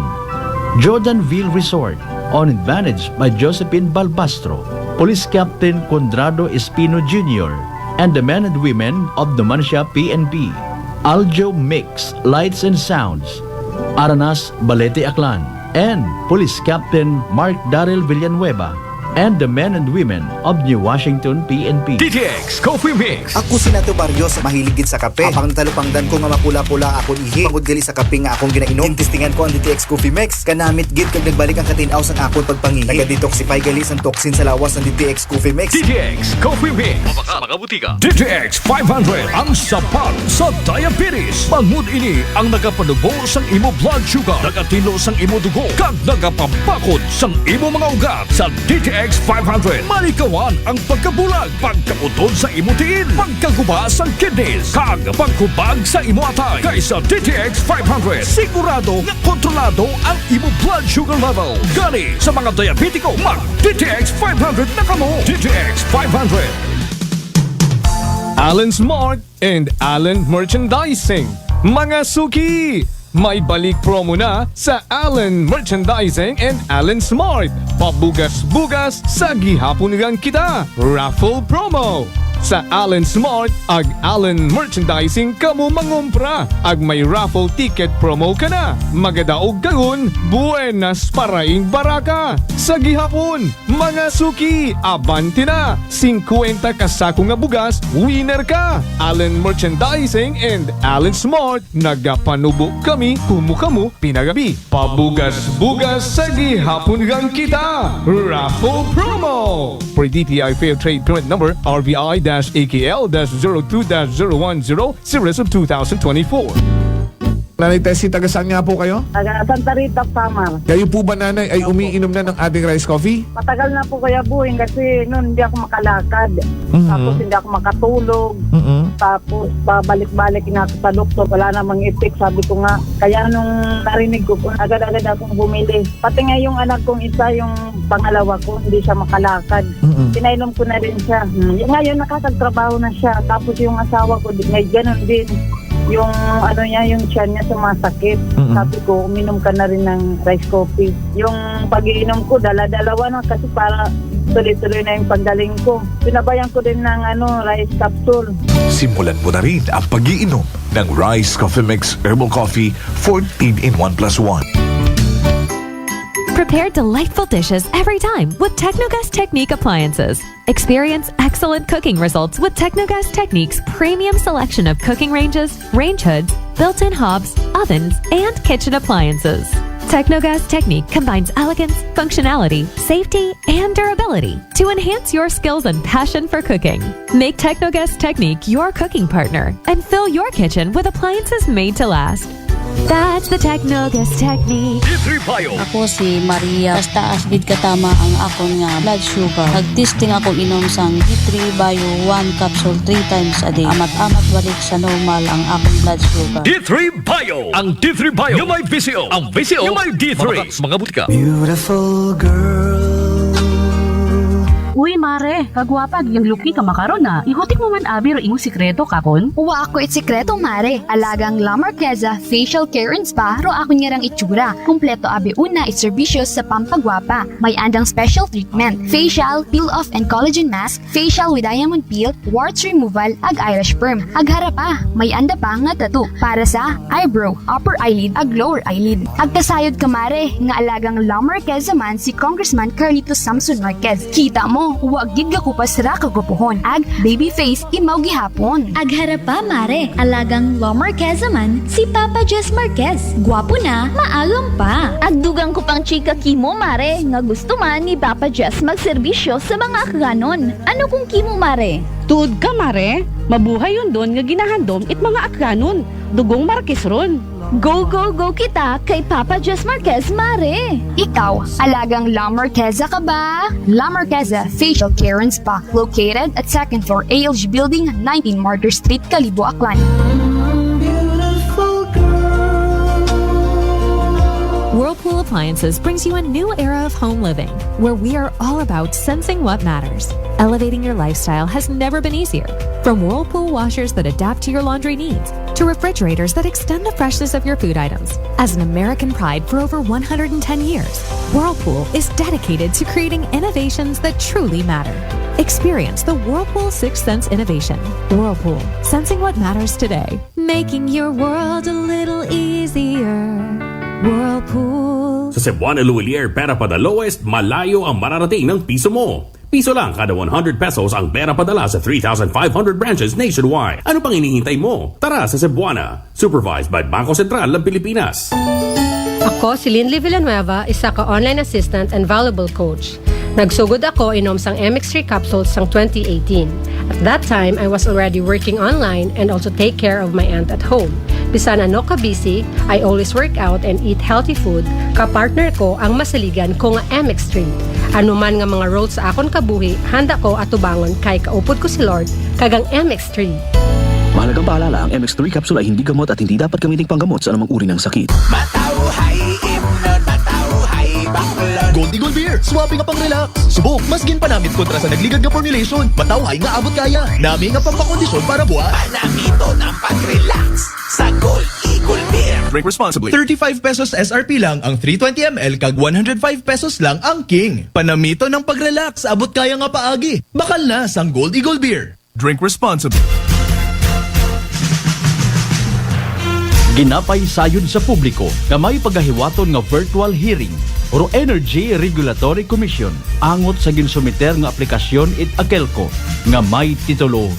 Jordanville Resort, on advantage by Josephine Balbastro, Police Captain Condrado Espino Jr., and the men and women of the Mansha PNP. Aljo Mix, Lights and Sounds, Aranas Balete Aklan, and Police Captain Mark Darrell Villanueva, and the men and women of New Washington PNP.
DTX Coffee Mix.
Ako si Nato Barrios, mahiligid sa kape. Apang talupangdan ko nga mapula-pula akong ihi. Pagod gali sa kape nga akong ginainom. Tintistingan ko ang DTX Coffee Mix. Kanamit gid kag nagbalik ang katinaw sang akong pagpangihi. Naga-detoxify gali sang toxin sa lawas ng DTX Coffee Mix.
DTX Coffee Mix. Mga butika. DTX 500 ang sapat sa diabetes. Bangod ini ang nagapanubo sang imo blood sugar, nagatilo sang imo dugo, kag nagapabakod sang imo mga ugat. Sa DTX 500, malikawan ang pagkabulag, pagkaputol sa imo tiin, pagkaguba sa kidneys, kag pagkubag sa imo atay. Kaysa DTX 500, sigurado nga kontrolado ang imo blood sugar level. Gani sa mga diabetiko, mag DTX 500 na kamo. DTX 500.
Allen Smart and Allen Merchandising. Mga suki! May balik promo na sa Allen Merchandising and Allen Smart. Pabugas-bugas sa gihapon kita. Raffle promo. Sa Allen Smart ag Allen Merchandising kamo mangumpra. Ag may raffle ticket promo ka na. Magadaog kagun, buenas paraing baraka. Sa gihapon, mga suki, abante na. 50 kasako nga bugas, winner ka. Allen Merchandising and Allen Smart, nagapanubo kami, kumukamu, pinagabi. Pabugas-bugas sa gihapon gang kita. Raffle promo. For DTI Fair Trade Permit Number RBI-AKL-02-010 Series of 2024.
Nanay Tessie, taga saan nga po kayo?
Taga Santa Rita, Samar.
Kayo po ba, nanay, ay umiinom na ng ating rice coffee?
Matagal na po kaya buhin kasi noon hindi ako makalakad. Tapos hindi ako makatulog. Tapos pabalik-balik na ako sa doktor. Wala namang effect. Sabi ko nga, kaya nung narinig ko, agad-agad akong bumili. Pati nga yung anak kong isa, yung pangalawa ko, hindi siya makalakad. Pinainom ko na rin siya. Ngayon nakakagtrabaho na siya. Tapos yung asawa ko, may ganun din. Yung ano niya, yung tiyan niya sumasakit. Sabi ko, uminom ka na rin ng rice coffee. Yung pag-iinom ko, dala-dalawa na kasi para tuloy-tuloy na yung paggaling ko. Pinabayan ko din ng rice capsule.
Simulan mo na rin ang pag-iinom ng Rice Coffee Mix Herbal Coffee 14 in 1 plus 1.
Prepare delightful dishes every time with Technogas Technique appliances. Experience excellent cooking results with Technogas Technique's premium selection of cooking ranges, range hoods, built-in hobs, ovens, and kitchen appliances. Technogas Technique combines elegance, functionality, safety, and durability to enhance your skills and passion for cooking. Make Technogas Technique your cooking partner and fill your kitchen with appliances made to last. That's the Technogas Technique.
D3 Bio.
Ako si Maria. Taas gid katama ang akon nga blood sugar. Nagtesting ako inom sang D3 Bio 1 capsule 3 times a day. Amat-amat balik sa normal ang akong blood sugar.
D3 Bio. Ang D3 Bio yung may VCO. Ang VCO yung may D3. Mga butika.
Beautiful girl,
Uy mare, kagwapag yung luki ka makaron na. Ihutik mo man abi ro imong sikreto kakon.
Uwa ako it sikreto mare. Alagang La Marqueza Facial Care and Spa ro ako niyarang itsura. Kumpleto abi una iserbisyo sa pampagwapa. May andang special treatment. Facial, peel-off and collagen mask, facial with diamond peel, warts removal, ag eyelash perm. Ag harapa, may anda pa nga tattoo para sa eyebrow, upper eyelid, ag lower eyelid. Ag kasayod kamare, nga alagang La Marqueza man si Congressman Carlito Samson Marquez. Kita mo, huwag gid ka kupas ra kagupuhon. Ag baby face imaw gihapon. Ag harapa mare, alagang La Marqueza man si Papa Jess Marquez. Gwapo na, maagam pa. Ag dugang ko pang chika kimo mare, nga gusto man ni Papa Jess magserbisyo sa mga akganon. Ano kung kimo mare?
Tuod ka mare, mabuhay yun doon nga ginahandom it mga akganon. Dugong Marquez ron.
Go, go, go kita kay Papa Jess Marquez, mare! Ikaw, alagang La Marqueza ka ba? La Marqueza Facial Care and Spa, located at 2nd floor ALG Building, 19 Martyr Street, Kalibo, Aklan.
Whirlpool Appliances brings you a new era of home living, where we are all about sensing what matters. Elevating your lifestyle has never been easier. From Whirlpool washers that adapt to your laundry needs, to refrigerators that extend the freshness of your food items. As an American pride for over 110 years, Whirlpool is dedicated to creating innovations that truly matter. Experience the Whirlpool Sixth Sense innovation. Whirlpool, sensing what matters today. Making your world a little easier. Whirlpool.
Sa Cebuana Luwilier, pera pa the lowest, malayo ang mararating ng piso mo. Piso lang kada 100 pesos ang pera padala sa 3,500 branches nationwide. Ano pang hinihintay mo? Tara sa Cebuana. Supervised by Bangko Sentral ng Pilipinas.
Ako si Linley Villanueva, isa ka online assistant and valuable coach. Nagsugod ako inom sang MX3 capsules sang 2018. At that time, I was already working online and also take care of my aunt at home. Bisan ano ka busy, I always work out and eat healthy food. Kapartner ko ang masaligan ko nga MX3. Ano man nga mga roles sa akon kabuhi, handa ko atubangon kay kaupod ko si Lord kagang MX3.
Mahalagang paalala, ang MX3 capsule ay hindi gamot at hindi dapat gamiting panggamot sa anumang uri ng sakit.
Matauhay, imnon, matauhay, bakulan. Gold Eagle Beer, swabe nga pang relax. Subok, masgin pa namin kontra sa nagligad nga formulation. Matauhay nga abot kaya. Nami nga pampakondisyon para buhat. Panamito ng pag-relax sa Gold Eagle Beer. Drink responsibly. 35 pesos SRP lang ang 320 ml kag 105 pesos lang ang King. Panamito ng pag-relax, abot kaya nga paagi. Bakal na sang Gold Eagle Beer. Drink responsibly.
Ginapay sayod sa publiko nga may pagahiwaton nga virtual hearing o Energy Regulatory Commission angot sa ginsumiter nga aplikasyon it Akelco nga may titulo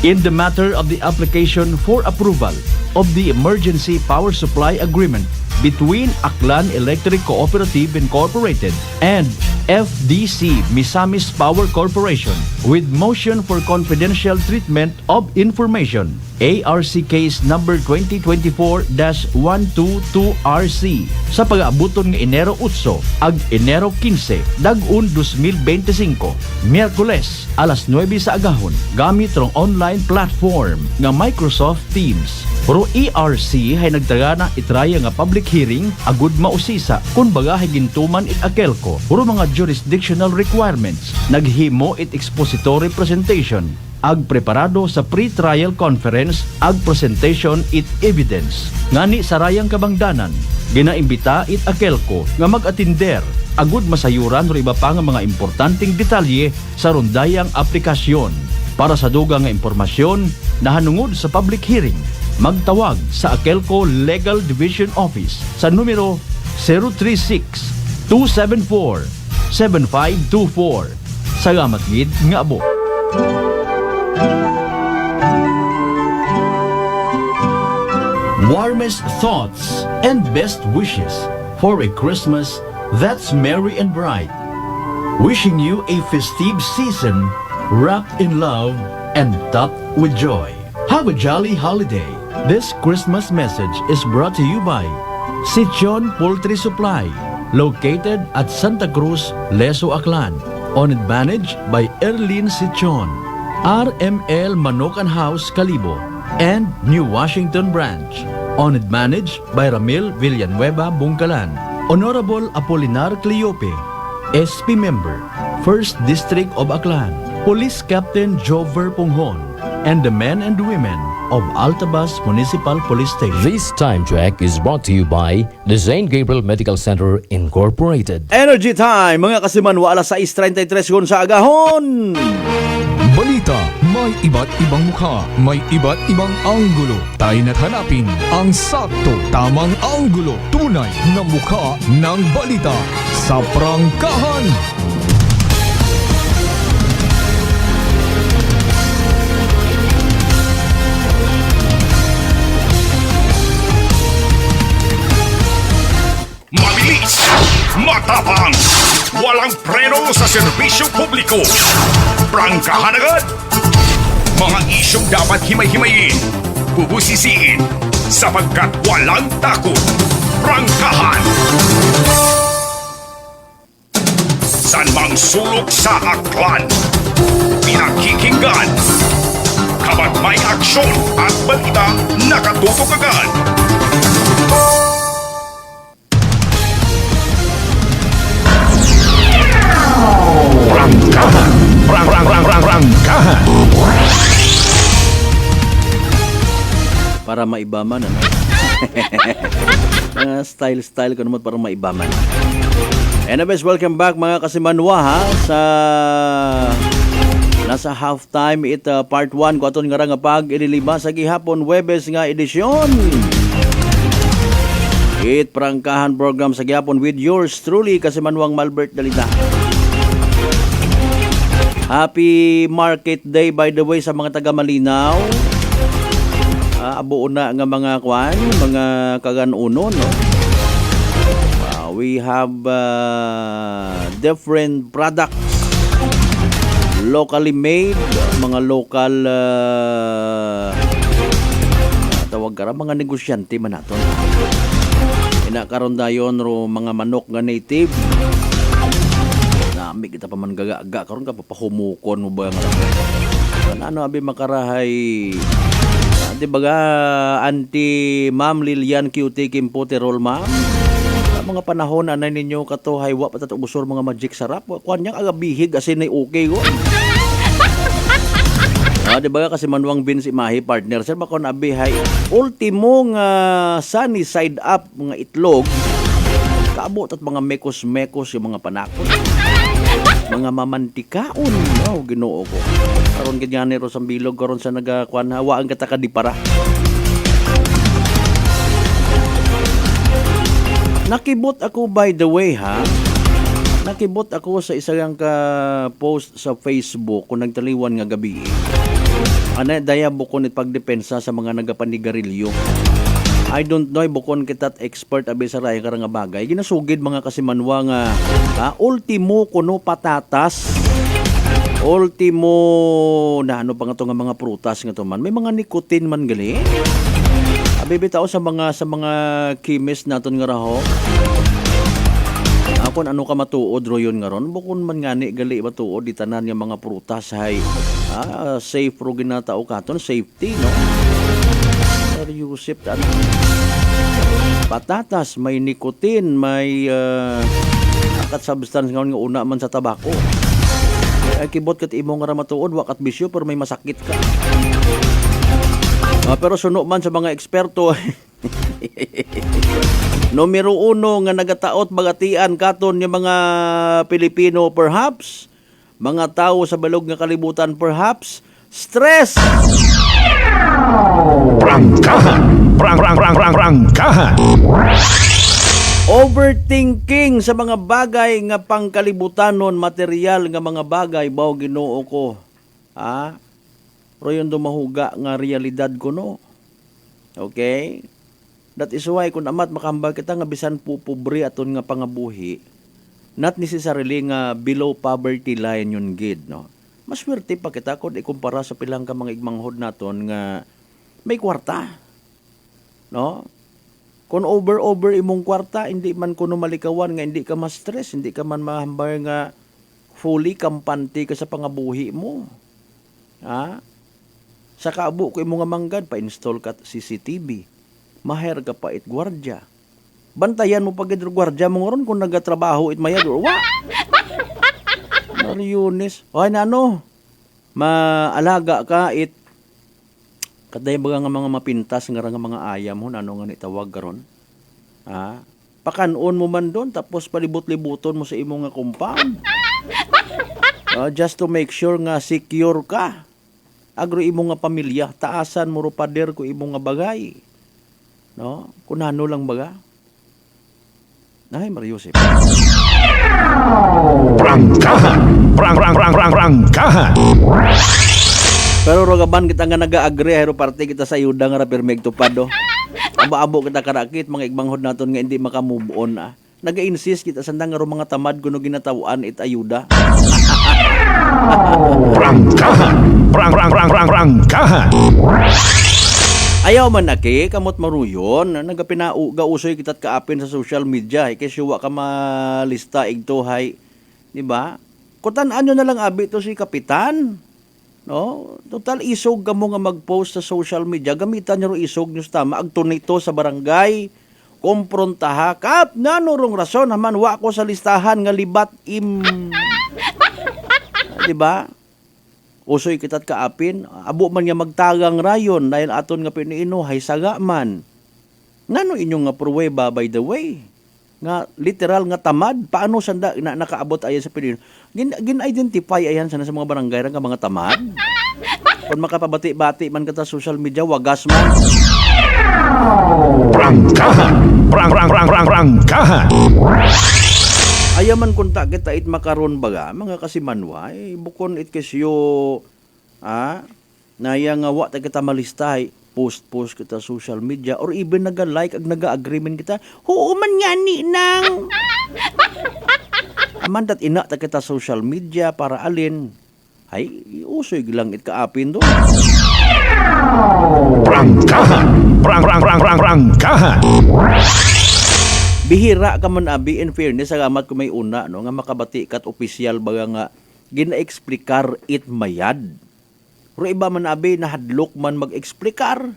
in the matter of the application for approval of the Emergency Power Supply Agreement between Aklan Electric Cooperative Incorporated and FDC Misamis Power Corporation with motion for confidential treatment of information ARC case number 2024-122RC sa pag-aabuton nga Enero 8 ag Enero 15 dag-un 2025 Miyerkules alas 9 sa agahon gamit rong online platform nga Microsoft Teams. Pero ERC hay nagtagana itraya nga public hearing agud mausisa kun baga hay gintuman it Akelco puro mga jurisdictional requirements naghimo it expository presentation ag preparado sa pre-trial conference ag presentation it evidence ngani sa rayang kabangdanan ginaimbita it Akelco nga mag-atinder agud masayuran ro iba pa nga mga importanteng detalye sa rondayang aplikasyon. Para sa dugang nga impormasyon nahanungod sa public hearing magtawag sa Akelco Legal Division Office sa numero 036-274-7524. Salamat gid nga abo. Warmest thoughts and best wishes for a Christmas that's merry and bright. Wishing you a festive season wrapped in love and topped with joy. Have a jolly holiday. This Christmas message is brought to you by Sichon Poultry Supply, located at Santa Cruz, Leso, Aklan. Owned and managed by Erlene Sichon. RML Manokan House, Kalibo, and New Washington Branch. Owned and managed by Ramil Villanueva, Bungkalan. Honorable Apolinar Cleope. SP Member, 1st District of Aklan, Police Captain Jover Ponghon, and the men and women of Altabas Municipal Police Station.
This time check is brought to you by the St. Gabriel Medical Center Incorporated.
Energy Time, mga kasimanwa, alas 6:33 sa agahon.
Balita, may iba't ibang mukha, may iba't ibang anggulo. Tayo na't hanapin ang sakto, tamang anggulo, tunay na mukha ng balita sa prangkahan.
Mabilis, matapang, walang preno sa serbisyo publiko. Prangkahan agad! Mga isyong dapat himay-himayin, bubusisiin, sapagkat walang takot. Prangkahan! San mang sulok sa aklan, pinakikinggan. Kapag may aksyon at balita, nakatutok agad. Prangkahan! Prangkahan!
Para maibaman, ano? Mga style ko naman para maibaman. Anyways, welcome back mga kasimanwa ha sa nasa halftime part 1 ko aton nga nga pag ililima sa gihapon Huwebes nga edisyon. Prangkahan program sa gihapon with yours truly kasimanwang Malbert Dalita. Happy Market Day by the way sa mga taga Malinaw. Abo na nga mga kwan, mga kaganuno, no? We have different products locally made, mga local tawag ka mga negosyante man naton. Inakaron dayon ro mga manok nga native. Nami kita pa man gaga karon ka papahumukon mo ba nga ano abi makarahay di baga anti Ma'am Lilian QT Kimpote Roll ma'am mga panahon anay ninyo kato haywa patat ubusor mga magic sarap kuan nya agabihig asin ay okay go. Di ba kasi manuang Vince Imahe partner sir bakon abi hay ultimo nga sunny side up mga itlog kaabot at mga mekos yung mga panakot mga mamantikaon Ginoo ko karon ganyan ni Rosambilog karon sa nagakuan hawaan kita ka di para. Nakibot ako by the way ha. Nakibot ako sa isang post sa Facebook kung nagtaliwan nga gabi. Ana daya bukon it pagdepensa sa mga nagapanigarilyo. I don't know bukon kitat expert abi sa raya karang nga bagay. Ginasugid mga kasimanwa nga ultimo kuno patatas. Ultimo na ano pa nga to nga mga prutas nga to man. May mga nicotine man gali. Abi bitaw sa mga chemist naton nga raho. Kung ano ka matuod ro yun nga ron bukon man ngani gali matuod di tanan nga mga prutas hay safe ro ginatao katon safety no. Yusip patatas may nicotine may akat substance nga una man sa tabako. Ay kibot kat imo nga matuod wakat bisyo pero may masakit ka. Pero suno man sa mga eksperto numero 1 nga nagataot bagatian katon yung mga Pilipino perhaps mga tao sa balog nga kalibutan perhaps stress.
Prangkahan! Prangkahan!
Overthinking sa mga bagay nga pangkalibutanon, material nga mga bagay, baw Ginoo ko. Pero yun dumahuga nga realidad ko no. Okay? That is why kung amat makambal kita nga bisan po pobre aton nga pangabuhi, not necessarily nga below poverty line yun gid no. Maswerte pa kita kung ikumpara sa pilang ka mga igmanghod naton nga may kwarta. No? Kung over imong kwarta, hindi man kuno malikawan nga hindi ka ma-stress, hindi ka man mahambar nga fully kampante ka sa pangabuhi mo. Sa kaabo ko imong nga manggad, pa-install ka CCTV. Maher ka pa it gwardya. Bantayan mo pag gwardiya mo ron kung nagatrabaho it mayad or wa. Mariones. Ay na ano, maalaga ka kaday baga nga mga mapintas nga mga ayam ho, ano nga ni tawag karon. Ha? Pakanon mo man doon, tapos palibot-libuton mo sa imong nga compound. Just to make sure nga secure ka. Agro imong nga pamilya, taasan mo pader ko imong nga bagay. No? Kunano lang baga. Ay, Mario Jose.
Prangkahan! Prangkahan!
Pero rogaban kita nga nag-agree, hero parte kita sa ayuda nga rapirmeg tupad do. Abo-abo kita karakit, mga igmanghod naton nga hindi makamove on Naga-insist kita sandang nga mga tamad kuno ginatawaan it ayuda.
Prangkahan! Prangkahan!
Ayaw man kamot maruyon, nagapinauga-usoy kita't kaapin sa social media, kasi wa ka malista igtohay, di ba? Kutan-an nyo na lang abi to si Kapitan, no? Total isog ka mo nga mag-post sa social media, gamitan nyo isog nyo sa tama, agtunito sa barangay, komprontaha, kap, nanurong rason, naman wa ko sa listahan nga libat di ba? Usoy kita't kaapin, abo man nga magtagang rayon dahil aton nga piniino hay saga man. Ngano inyong nga pruweba by the way? Nga literal nga tamad, paano sanda nakaabot ayan sa piniino? Gin-identify ayan sana sa mga barangay nga mga tamad. Kung makapabati-bati man kata social media, wagas man.
Prangkahan! Prangkahan!
Ayaman kunta kita it makaron baga, mga kasimanwa, bukon it kesyo, naya nga wa ta kita malistahay, post kita social media, or even naga-like ag naga-agreement kita, oo man nga ni nang. Amandat ina ta kita social media para alin, ay, usoy lang it kaapin do.
Prangkahan! Prangkahan!
Bihira ka man abi, in fairness, agamat ko may una, no, nga makabati kat opisyal baga nga gina-explikar it mayad. Pero iba man abi, nahadlok man mag-explikar.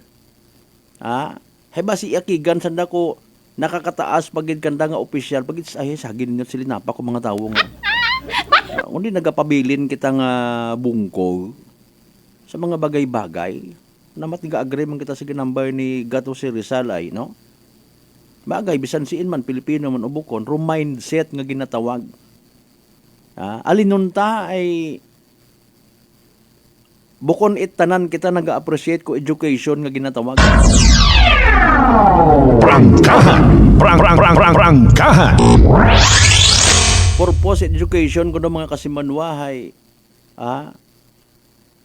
Heba si Akigan, sanda ko nakakataas pagid kanda nga opisyal, pagid sagin nga silinapa ko mga tao nga. Kundi nagapabilin kita nga bungko sa mga bagay-bagay. Namat nga-agree man kita sa ginambay ni Gato si Rizal ay, no? Bagay, bisan siin man, Pilipino man ubukon, mindset nga ginatawag. Alinunta ay bukon tanan kita nag-appreciate ko education nga ginatawag.
Prangkahan! Prangkahan!
Purpose education ko ng mga kasimanwahay.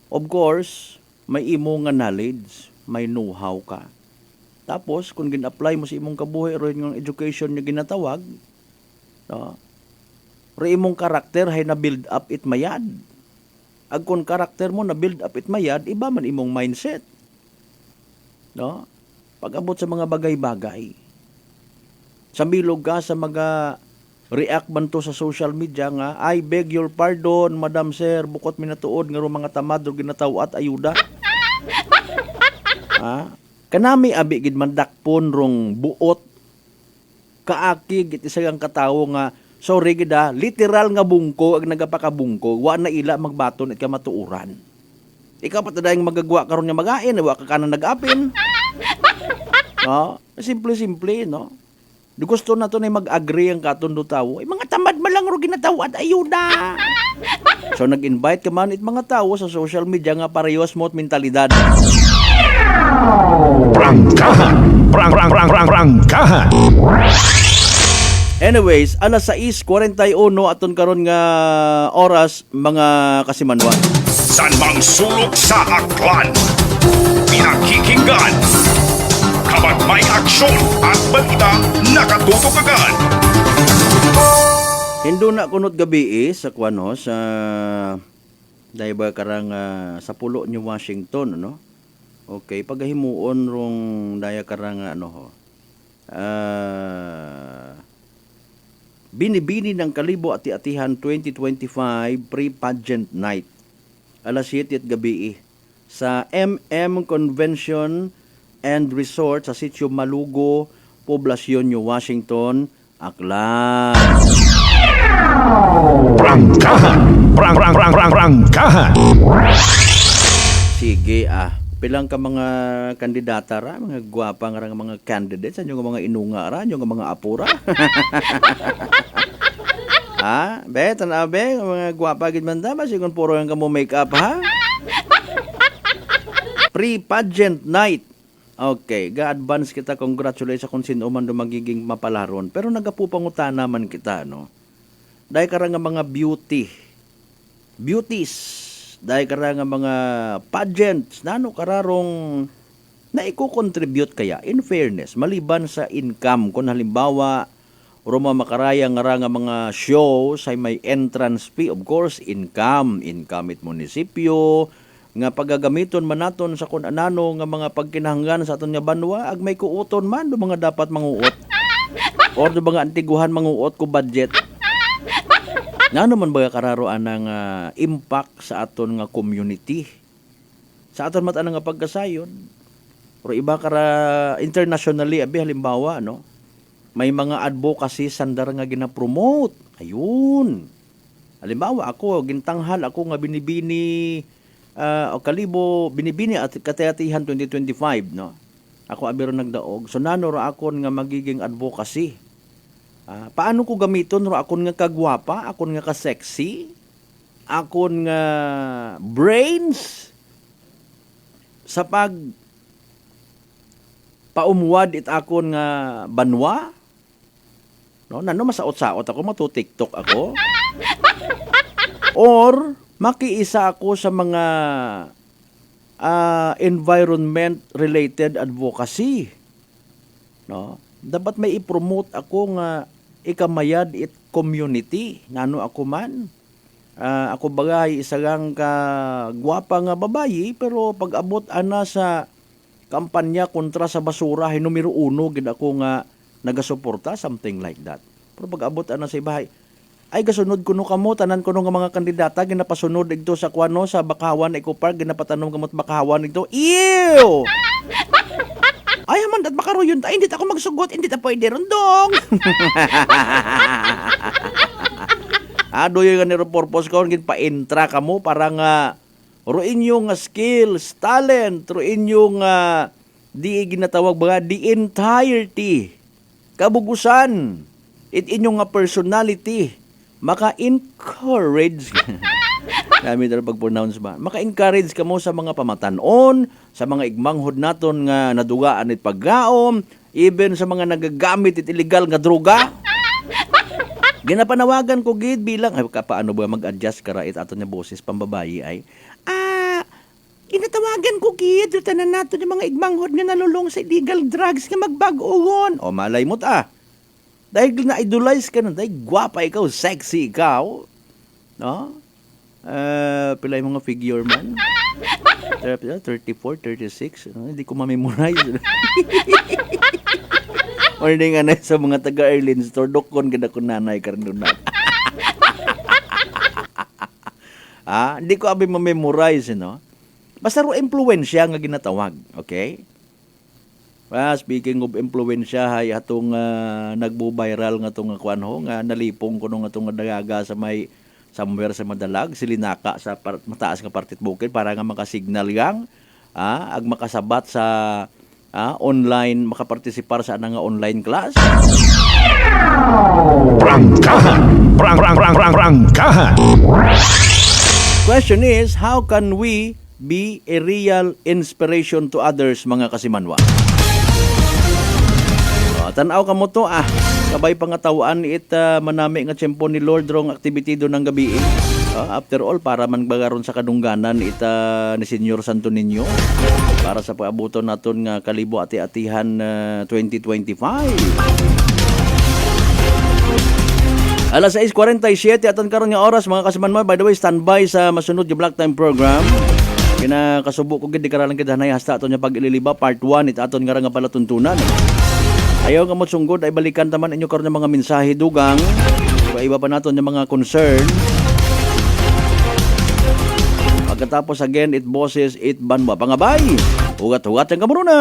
Of course, may imo nga knowledge, may know-how ka. Tapos, kung gin-apply mo sa imong kabuhay, ro yung education nyo ginatawag, no? Ro imong karakter, hay na-build up it mayad. Ag kung karakter mo na-build up it mayad, iba man imong mindset. No? Pag-abot sa mga bagay-bagay. Sa bilog ka, sa mga react man to sa social media nga, I beg your pardon, Madam Sir, bukot minatuod, nga ro mga tamad, ro ginatawat, ayuda. Kanami abi gid man dakpon rong buot kaaki gid isagang katawo nga sorry gid literal nga bungko ag nagapakabungko wa na ila magbaton at kamatuuran. Ikaw patadayang magagwa karon nga magain wa ka kana nag-apin. No, simple no. Di gusto na to na mag-agree ang katon do tawo. Mga tamad man lang ro ginatawad ayuda. So nag-invite ka man it mga tawo sa social media nga parehas mo mentalidad.
Prangkahan! Prangkahan!
Anyways, alas 6:41 aton karon nga oras mga kasimanwan.
San mang sulok sa aklan, pinakikinggan, kabat may aksyon at balita nakatutok agad.
Hindo na kunot gabi sa kwano sa dahil ba karang sa pulo ni Washington, no? Okay, pagahimuon rong daya karang binibini ng Kalibo Ati-Atihan 2025 pre-pageant night. Alas 7 at gabi sa MM Convention and Resort sa Sitio Malugo, Poblacion, New Washington, Aklan.
Prangkahan!
Prangkahan.
Sige pilang ka mga kandidata ra, mga gwapa nga ra nga mga candidates, anyo nga mga inunga ra, anyo nga mga apura. Be, tanaw be, mga gwapa gid man da, sigon puro nga mo make up ha. Pre-pageant night. Okay, ga-advance kita, congratulations kung sino man do magiging mapalaron. Pero nagapupangutana man kita, no? Dahil ka ra nga mga beauties, dahil ka ra nga mga pageants, nano kararong na i-contribute kaya, in fairness, maliban sa income, kung halimbawa, Roma makaraya nga ra nga mga shows ay may entrance fee, of course, income it munisipyo, nga paggagamiton man naton sa kun anano nga mga pagkinahanglan sa aton nga banwa, ag may kuuton man do mga dapat manguot. Or do mga antiguhan manguot ko budget. Ngano man ba kararoan ang impact sa aton nga community? Sa aton mata nga pagkasayon. Pero iba kara internationally abi halimbawa no. May mga advocacy sandar nga gina-promote. Ayun. Halimbawa ako gintanghal ako nga binibini o kalibo binibini at katayatihan 2025 no. Ako abiro nagdaog. So nano ra akon nga magiging advocacy. Paano ko gamiton ro akon nga kagwapa, akon nga ka-sexy, akon nga brains sa pag paumuwad it akon nga banwa. No, nano masaot-saot ako, matu-TikTok ako. Or makiisa ako sa mga environment-related advocacy. No? Dapat may i-promote ako nga ikamayad it community. Nano ako man. Ako bagay isagang ka gwapa nga babayi, pero pag abot ana sa kampanya kontra sa basura, numero 1 gid ako nga nagasuporta, something like that. Pero pag abot ana sa ibahay, ay gasunod kuno kamo tanan kuno nga mga kandidata ginapasunod igto sa kuano sa Bakawan Eco Park, ginapatanom kamot Bakawan igto. Ew! Ay man dat makaroyon ta, hindi ta ako magsugot, hindi ta pwede rondong. Doy nga ni purpose ko gid pa-intra kamo para nga ro inyo nga skills, talent, ro inyo nga di ginatawag ba the entirety, kabugusan, it inyo nga personality, maka-encourage. Kami dala pag-pronounce ba? Maka-encourage ka mo sa mga pamatanon, sa mga igmanghod naton nga nadugaan it paggaom, even sa mga nagagamit it illegal nga droga. Ginapanawagan ko gid bilang ay paano ba mag-adjust kara it aton nga boses pambabayi ay ginatawagan ko gid tanan nato yung mga igmanghod nga nalulong sa illegal drugs nga magbag-oon. O malay mo ta. Dahil na-idolize ka nun, dahil gwapa ikaw, sexy ikaw. No? Pila yung mga figure man. 34, 36. Hindi ko ma-memorize. Or hindi nga na sa mga taga-Airline Store, dokon ganda ko nanay ka rin doon na. Hindi ko abi ma-memorize, no? Basta ro influensya nga ginatawag, okay? Speaking of influensya, hay atong nagbo-viral nga tong kuan ho nga nalipong kuno nga tong dagaga sa may somewhere sa Madalag, silinaka sa mataas nga partit bukid para nga makasignal yang ag makasabat sa online makapartisipar sa nga online class. Prangkahan. Question is, how can we be a real inspiration to others, mga kasimanwa? Tanaw ka mo to kabay pangatawaan it manami nga tiyempo ni Lord rong activity do ng gabi. After all, para man bagaron sa kadungganan it ni Senyor Santo Niño para sa paabuton naton nga kalibo ati-atihan 2025. Alas 6:47 aton karon nga oras, mga kasimanwa. By the way, standby sa masunod nga Black Time program. Kinakasubo ko gid di karalang gid hanay hasta aton nga pag-ililiba part 1 it aton nga palatuntunan. Ayaw nga mo sunggod ay balikan taman inyo karon nga mga mensahe dugang. Iba pa naton yung mga concern. Pagkatapos again, it bosses, it banwa. Pangabay! Hugat-hugat yung kamuruna!